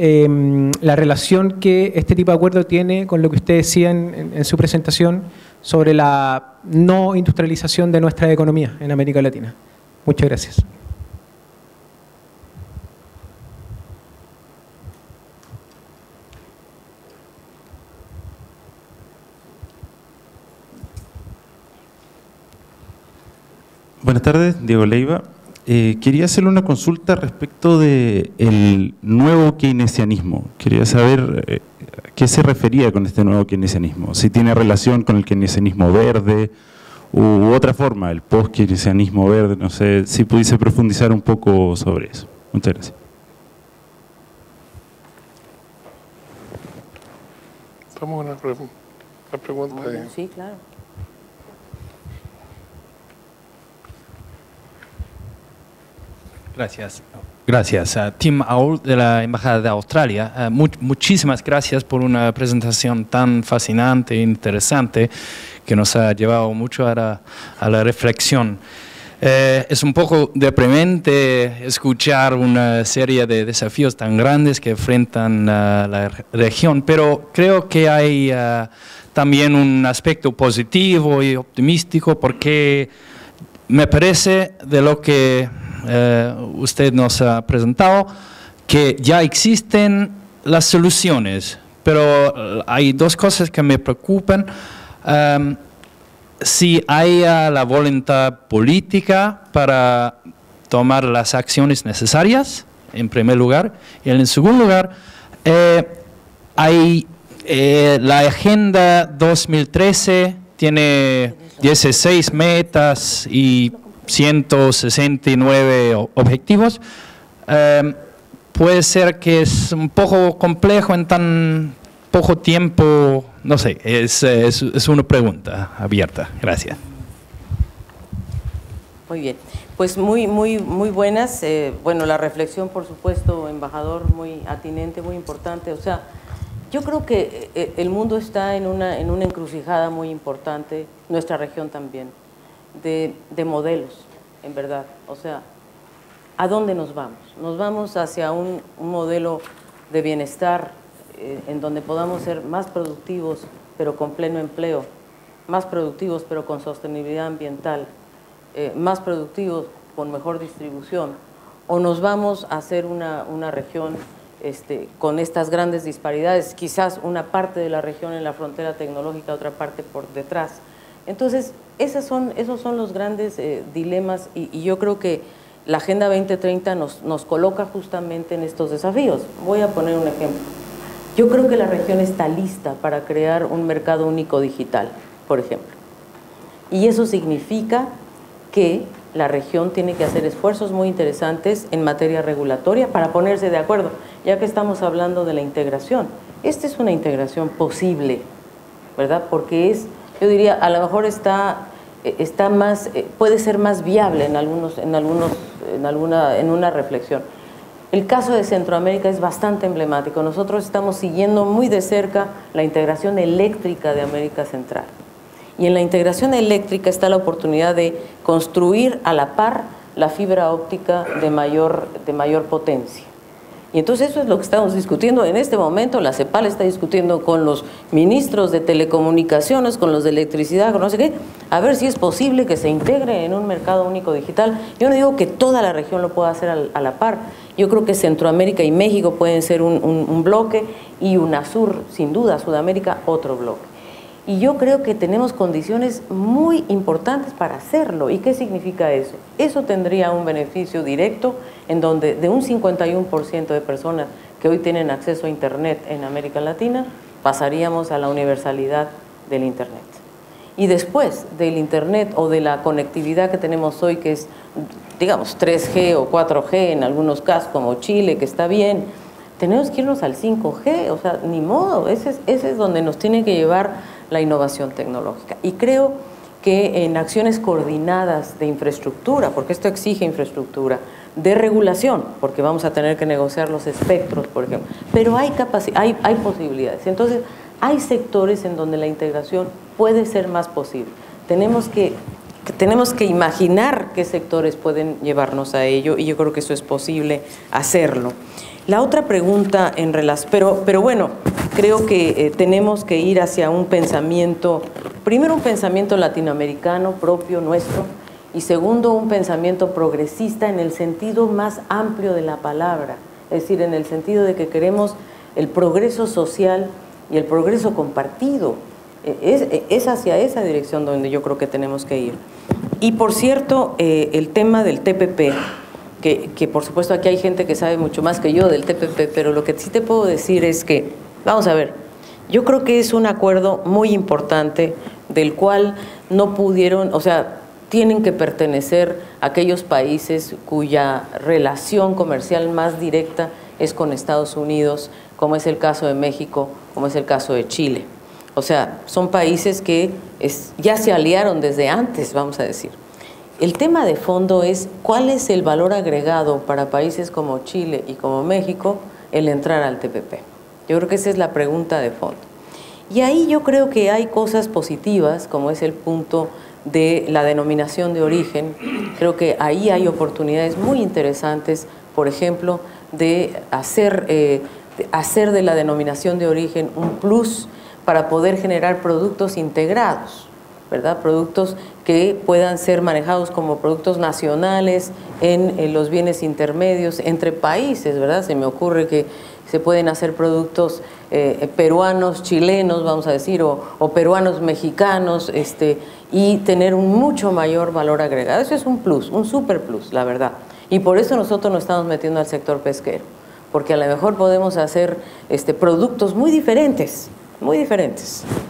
la relación que este tipo de acuerdo tiene con lo que usted decía en su presentación sobre la no industrialización de nuestra economía en América Latina? Muchas gracias. Buenas tardes, Diego Leiva. Quería hacerle una consulta respecto del nuevo keynesianismo. Quería saber a qué se refería con este nuevo keynesianismo. Si tiene relación con el keynesianismo verde u otra forma, el post-keynesianismo verde. No sé si pudiese profundizar un poco sobre eso. Muchas gracias. Estamos en la pregunta. Sí, claro. Gracias. Tim Aul de la Embajada de Australia. Muchísimas gracias por una presentación tan fascinante e interesante que nos ha llevado mucho a la reflexión. Es un poco deprimente escuchar una serie de desafíos tan grandes que enfrentan la región, pero creo que hay también un aspecto positivo y optimístico, porque me parece de lo que usted nos ha presentado, que ya existen las soluciones, pero hay dos cosas que me preocupan. Si hay la voluntad política para tomar las acciones necesarias, en primer lugar, y en segundo lugar, hay la Agenda 2013, tiene 16 metas y 169 objetivos. Puede ser que es un poco complejo en tan poco tiempo, no sé, es una pregunta abierta. Gracias. Muy bien, pues muy buenas. Bueno, la reflexión, por supuesto, embajador, muy atinente, muy importante. O sea, yo creo que el mundo está en una encrucijada muy importante, nuestra región también, de modelos, en verdad. O sea, ¿a dónde nos vamos? Nos vamos hacia un modelo de bienestar en donde podamos ser más productivos, pero con pleno empleo, más productivos, pero con sostenibilidad ambiental, más productivos con mejor distribución, o nos vamos a hacer una región con estas grandes disparidades, quizás una parte de la región en la frontera tecnológica, otra parte por detrás. Entonces, esos son los grandes dilemas, y yo creo que la Agenda 2030 nos coloca justamente en estos desafíos. Voy a poner un ejemplo. Yo creo que la región está lista para crear un mercado único digital, por ejemplo. Y eso significa que la región tiene que hacer esfuerzos muy interesantes en materia regulatoria para ponerse de acuerdo, ya que estamos hablando de la integración. Esta es una integración posible, ¿verdad? Porque yo diría, a lo mejor está más, puede ser más viable en una reflexión. El caso de Centroamérica es bastante emblemático. Nosotros estamos siguiendo muy de cerca la integración eléctrica de América Central. Y en la integración eléctrica está la oportunidad de construir a la par la fibra óptica de mayor potencia. Y entonces eso es lo que estamos discutiendo en este momento. La CEPAL está discutiendo con los ministros de telecomunicaciones, con los de electricidad, con no sé qué, a ver si es posible que se integre en un mercado único digital. Yo no digo que toda la región lo pueda hacer a la par. Yo creo que Centroamérica y México pueden ser un bloque y UNASUR, sin duda, Sudamérica, otro bloque. Y yo creo que tenemos condiciones muy importantes para hacerlo. ¿Y qué significa eso? Eso tendría un beneficio directo en donde de un 51% de personas que hoy tienen acceso a Internet en América Latina, pasaríamos a la universalidad del Internet. Y después del Internet o de la conectividad que tenemos hoy, que es, digamos, 3G o 4G en algunos casos, como Chile, que está bien, tenemos que irnos al 5G, o sea, ni modo, ese es donde nos tiene que llevar la innovación tecnológica. Y creo que en acciones coordinadas de infraestructura, porque esto exige infraestructura, de regulación, porque vamos a tener que negociar los espectros, por ejemplo, pero hay posibilidades. Entonces, hay sectores en donde la integración puede ser más posible. Tenemos que imaginar qué sectores pueden llevarnos a ello, y yo creo que eso es posible hacerlo. La otra pregunta en relación, pero bueno, creo que tenemos que ir hacia un pensamiento, primero un pensamiento latinoamericano propio nuestro, y segundo un pensamiento progresista en el sentido más amplio de la palabra, es decir, en el sentido de que queremos el progreso social y el progreso compartido. Es hacia esa dirección donde yo creo que tenemos que ir. Y por cierto, el tema del TPP, que por supuesto aquí hay gente que sabe mucho más que yo del TPP, pero lo que sí te puedo decir es que, vamos a ver, yo creo que es un acuerdo muy importante del cual no pudieron, o sea, tienen que pertenecer a aquellos países cuya relación comercial más directa es con Estados Unidos, como es el caso de México, como es el caso de Chile. O sea, son países que ya se aliaron desde antes, vamos a decir. El tema de fondo es cuál es el valor agregado para países como Chile y como México el entrar al TPP. Yo creo que esa es la pregunta de fondo. Y ahí yo creo que hay cosas positivas, como es el punto de la denominación de origen. Creo que ahí hay oportunidades muy interesantes, por ejemplo, de hacer de la denominación de origen un plus para poder generar productos integrados, ¿verdad? Productos que puedan ser manejados como productos nacionales en los bienes intermedios entre países, ¿verdad? Se me ocurre que se pueden hacer productos peruanos, chilenos, vamos a decir, o peruanos, mexicanos, y tener un mucho mayor valor agregado. Eso es un plus, un super plus, la verdad. Y por eso nosotros nos estamos metiendo al sector pesquero, porque a lo mejor podemos hacer productos muy diferentes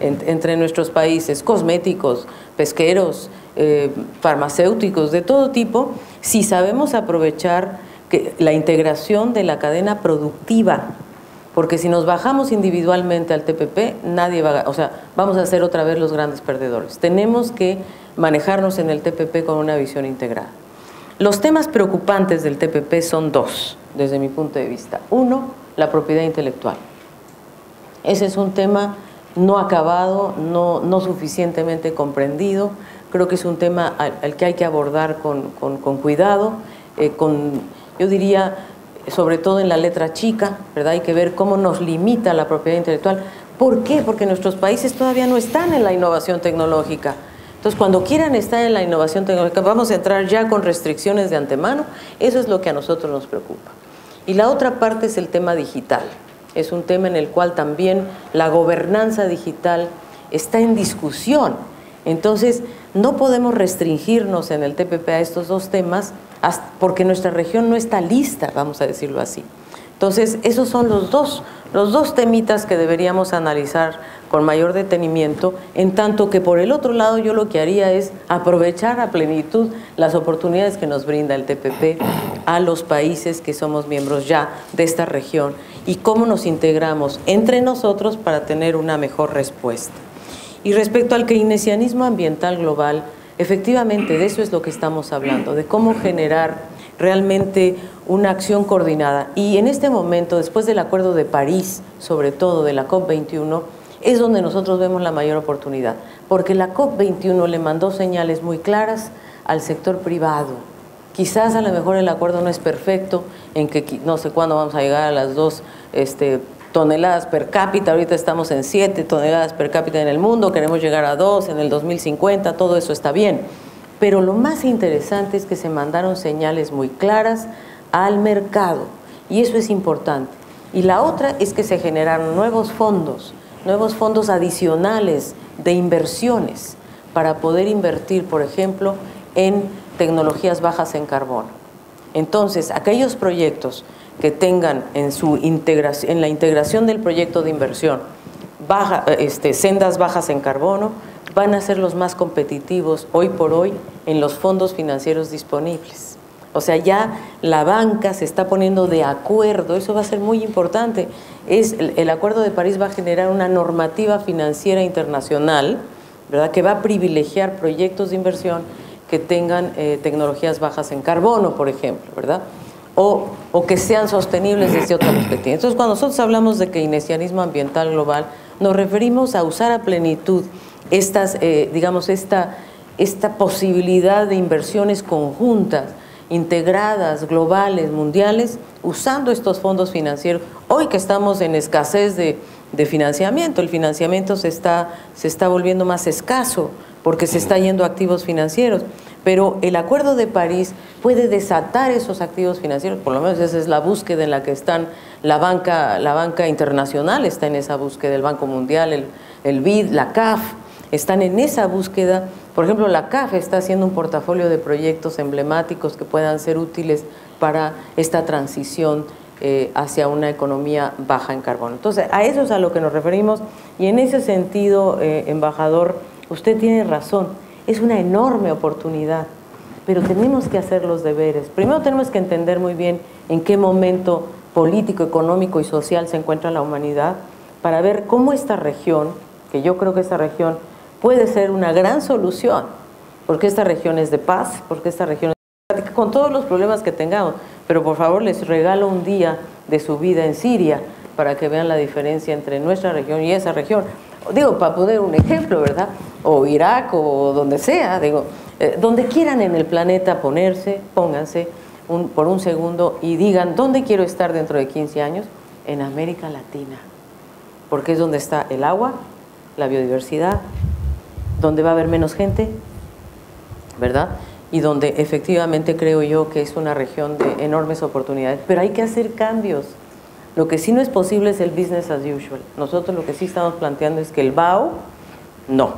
entre nuestros países, cosméticos, pesqueros, farmacéuticos, de todo tipo, si sabemos aprovechar la integración de la cadena productiva, porque si nos bajamos individualmente al TPP, nadie va o sea, vamos a ser otra vez los grandes perdedores. Tenemos que manejarnos en el TPP con una visión integrada. Los temas preocupantes del TPP son dos, desde mi punto de vista. Uno, la propiedad intelectual. Ese es un tema no acabado, no suficientemente comprendido. Creo que es un tema al que hay que abordar con cuidado, yo diría, sobre todo en la letra chica, ¿verdad? Hay que ver cómo nos limita la propiedad intelectual. ¿Por qué? Porque nuestros países todavía no están en la innovación tecnológica. Entonces, cuando quieran estar en la innovación tecnológica, vamos a entrar ya con restricciones de antemano. Eso es lo que a nosotros nos preocupa. Y la otra parte es el tema digital. Es un tema en el cual también la gobernanza digital está en discusión. Entonces, no podemos restringirnos en el TPP a estos dos temas porque nuestra región no está lista, vamos a decirlo así. Entonces, esos son los dos temitas que deberíamos analizar con mayor detenimiento, en tanto que por el otro lado yo lo que haría es aprovechar a plenitud las oportunidades que nos brinda el TPP a los países que somos miembros ya de esta región y cómo nos integramos entre nosotros para tener una mejor respuesta. Y respecto al keynesianismo ambiental global, efectivamente de eso es lo que estamos hablando, de cómo generar realmente una acción coordinada. Y en este momento, después del Acuerdo de París, sobre todo de la COP21, es donde nosotros vemos la mayor oportunidad, porque la COP21 le mandó señales muy claras al sector privado, Quizás a lo mejor el acuerdo no es perfecto, en que no sé cuándo vamos a llegar a las 2 toneladas per cápita, ahorita estamos en 7 toneladas per cápita en el mundo, queremos llegar a 2 en el 2050, todo eso está bien. Pero lo más interesante es que se mandaron señales muy claras al mercado, y eso es importante. Y la otra es que se generaron nuevos fondos adicionales de inversiones para poder invertir, por ejemplo, en tecnologías bajas en carbono. Entonces, aquellos proyectos que tengan en la integración del proyecto de inversión sendas bajas en carbono, van a ser los más competitivos hoy por hoy en los fondos financieros disponibles. O sea, ya la banca se está poniendo de acuerdo, eso va a ser muy importante. El Acuerdo de París va a generar una normativa financiera internacional, ¿verdad?, que va a privilegiar proyectos de inversión que tengan tecnologías bajas en carbono, por ejemplo, ¿verdad? O que sean sostenibles desde otra perspectiva. Entonces, cuando nosotros hablamos de keynesianismo ambiental global, nos referimos a usar a plenitud esta posibilidad de inversiones conjuntas, integradas, globales, mundiales, usando estos fondos financieros. Hoy que estamos en escasez de financiamiento, el financiamiento se está volviendo más escaso porque se está yendo a activos financieros, pero el Acuerdo de París puede desatar esos activos financieros, por lo menos esa es la búsqueda en la que están la banca internacional, está en esa búsqueda, el Banco Mundial, el BID, la CAF, están en esa búsqueda. Por ejemplo, la CAF está haciendo un portafolio de proyectos emblemáticos que puedan ser útiles para esta transición hacia una economía baja en carbono. Entonces, a eso es a lo que nos referimos, y en ese sentido, embajador, usted tiene razón, es una enorme oportunidad, pero tenemos que hacer los deberes. Primero tenemos que entender muy bien en qué momento político, económico y social se encuentra la humanidad, para ver cómo esta región, que yo creo que esta región puede ser una gran solución, porque esta región es de paz, porque esta región es democrática, con todos los problemas que tengamos, pero por favor les regalo un día de su vida en Siria para que vean la diferencia entre nuestra región y esa región. Digo, para poner un ejemplo, ¿verdad? O Irak o donde sea, digo, donde quieran en el planeta pónganse por un segundo y digan, ¿dónde quiero estar dentro de 15 años? En América Latina, porque es donde está el agua, la biodiversidad, donde va a haber menos gente, ¿verdad? Y donde efectivamente creo yo que es una región de enormes oportunidades, pero hay que hacer cambios. Lo que sí no es posible es el business as usual. Nosotros lo que sí estamos planteando es que el BAO, no.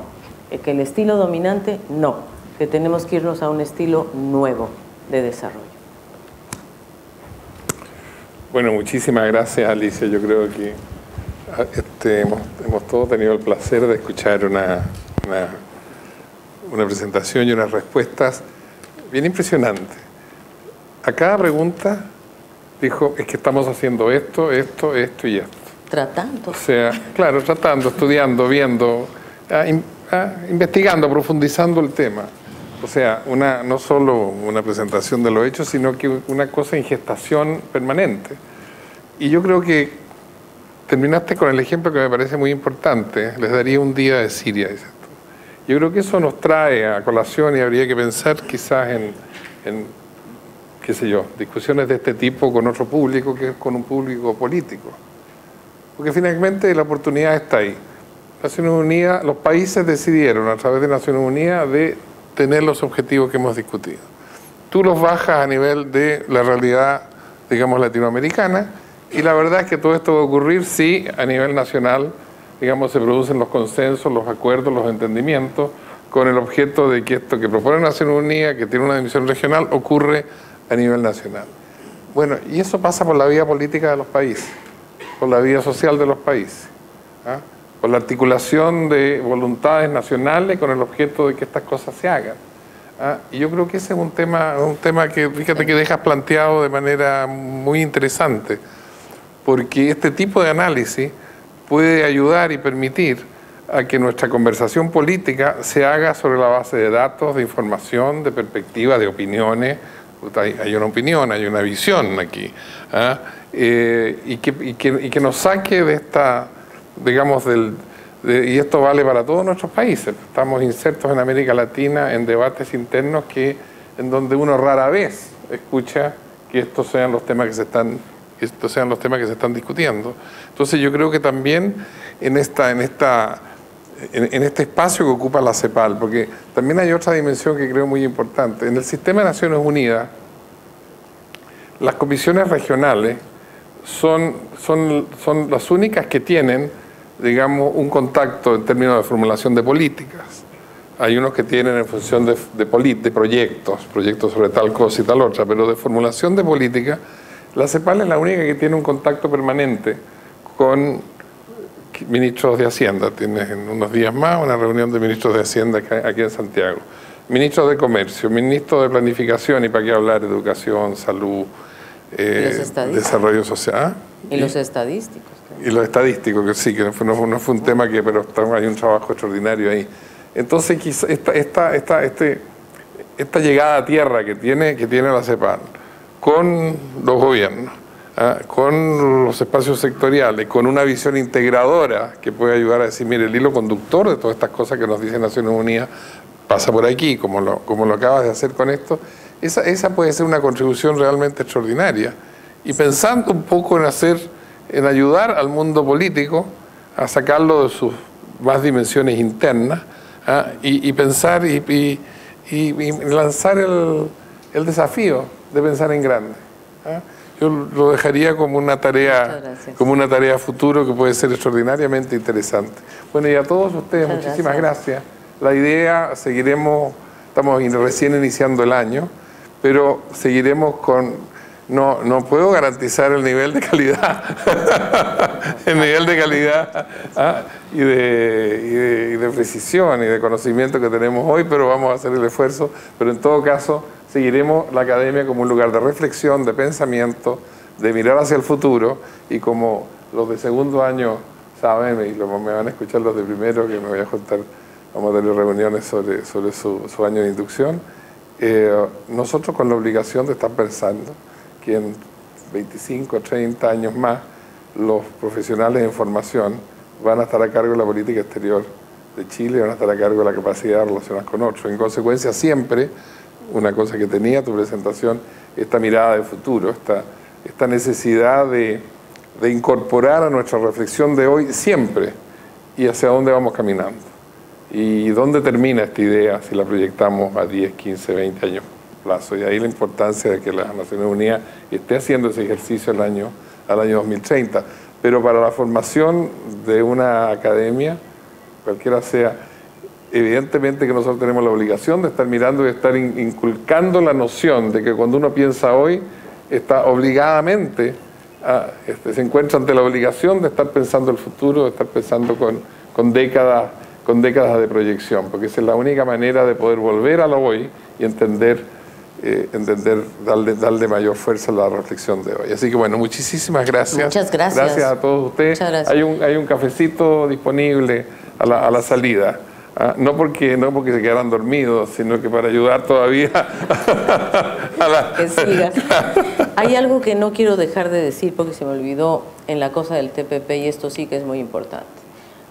Que el estilo dominante, no. Que tenemos que irnos a un estilo nuevo de desarrollo. Bueno, muchísimas gracias, Alicia. Yo creo que hemos todos tenido el placer de escuchar una presentación y unas respuestas bien impresionantes. A cada pregunta dijo, es que estamos haciendo esto y esto. Tratando. O sea, claro, tratando, estudiando, viendo, investigando, profundizando el tema. O sea, no solo una presentación de los hechos, sino que una cosa en gestación permanente. Y yo creo que terminaste con el ejemplo que me parece muy importante. Les daría un día de Siria, dices tú. Yo creo que eso nos trae a colación y habría que pensar quizás en qué sé yo, discusiones de este tipo con otro público que es con un público político. Porque finalmente la oportunidad está ahí. Naciones Unidas, los países decidieron a través de Naciones Unidas de tener los objetivos que hemos discutido. Tú los bajas a nivel de la realidad, digamos, latinoamericana, y la verdad es que todo esto va a ocurrir si a nivel nacional, digamos, se producen los consensos, los acuerdos, los entendimientos, con el objeto de que esto que propone Naciones Unidas, que tiene una dimensión regional, ocurre a nivel nacional. Bueno, y eso pasa por la vía política de los países, por la vía social de los países, por la articulación de voluntades nacionales con el objeto de que estas cosas se hagan. Y yo creo que ese es un tema que, fíjate, que dejas planteado de manera muy interesante, porque este tipo de análisis puede ayudar y permitir a que nuestra conversación política se haga sobre la base de datos, de información, de perspectivas, de opiniones. Hay una opinión, hay una visión aquí, y que nos saque de esta, digamos, y esto vale para todos nuestros países. Estamos insertos en América Latina en debates internos que en donde uno rara vez escucha que estos sean los temas que se están discutiendo. Entonces yo creo que también en este espacio que ocupa la CEPAL, porque también hay otra dimensión que creo muy importante. En el sistema de Naciones Unidas, las comisiones regionales son las únicas que tienen, digamos, un contacto en términos de formulación de políticas. Hay unos que tienen en función de proyectos sobre tal cosa y tal otra, pero de formulación de política, la CEPAL es la única que tiene un contacto permanente con ministros de Hacienda. Tienes en unos días más una reunión de ministros de Hacienda aquí en Santiago. Ministros de Comercio, ministros de Planificación, y para qué hablar, educación, salud, desarrollo social. Y los estadísticos. Y los estadísticos, que sí, que no fue un tema que, pero hay un trabajo extraordinario ahí. Entonces, quizá esta llegada a tierra que tiene la CEPAL con los gobiernos, con los espacios sectoriales, con una visión integradora que puede ayudar a decir, mire, el hilo conductor de todas estas cosas que nos dice Naciones Unidas pasa por aquí, como lo acabas de hacer con esto, esa puede ser una contribución realmente extraordinaria. Y pensando un poco en ayudar al mundo político a sacarlo de sus más dimensiones internas, y pensar y lanzar el desafío de pensar en grande. Yo lo dejaría como una tarea futuro que puede ser extraordinariamente interesante. Bueno, y a todos ustedes, muchísimas gracias. La idea, estamos recién iniciando el año, pero seguiremos con... No puedo garantizar el nivel de calidad, y de precisión y de conocimiento que tenemos hoy, pero vamos a hacer el esfuerzo. Pero en todo caso, seguiremos la academia como un lugar de reflexión, de pensamiento, de mirar hacia el futuro, y como los de segundo año saben, y me van a escuchar los de primero, que me voy a juntar, vamos a tener reuniones sobre su año de inducción, nosotros con la obligación de estar pensando que en 25 o 30 años más los profesionales en formación van a estar a cargo de la política exterior de Chile, van a estar a cargo de la capacidad de relacionarse con otros. En consecuencia, siempre, una cosa que tenía tu presentación, esta mirada de futuro, esta necesidad de incorporar a nuestra reflexión de hoy siempre, y hacia dónde vamos caminando. Y dónde termina esta idea si la proyectamos a 10, 15, 20 años plazo. Y ahí la importancia de que las Naciones Unidas esté haciendo ese ejercicio al año 2030. Pero para la formación de una academia, cualquiera sea, evidentemente que nosotros tenemos la obligación de estar mirando y de estar inculcando la noción de que cuando uno piensa hoy, está obligadamente, se encuentra ante la obligación de estar pensando el futuro, de estar pensando con décadas de proyección, porque esa es la única manera de poder volver a lo hoy y entender, darle mayor fuerza a la reflexión de hoy. Así que bueno, muchísimas gracias. Muchas gracias. Gracias a todos ustedes. Muchas gracias. Hay un cafecito disponible a la salida. No porque se quedaran dormidos, sino que para ayudar todavía que siga. Hay algo que no quiero dejar de decir porque se me olvidó en la cosa del TPP, y esto sí que es muy importante.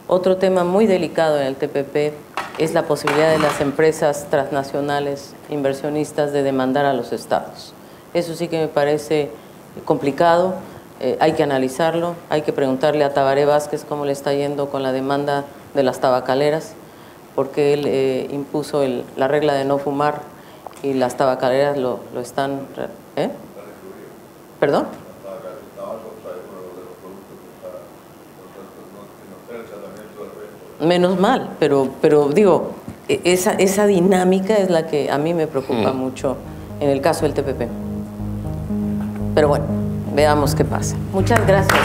Otro tema muy delicado en el TPP es la posibilidad de las empresas transnacionales inversionistas de demandar a los estados. Eso sí que me parece complicado, hay que analizarlo, hay que preguntarle a Tabaré Vázquez cómo le está yendo con la demanda de las tabacaleras, porque él impuso la regla de no fumar y las tabacaleras lo están... ¿Perdón? Menos mal, pero digo, esa dinámica es la que a mí me preocupa mucho en el caso del TPP. Pero bueno, veamos qué pasa. Muchas gracias.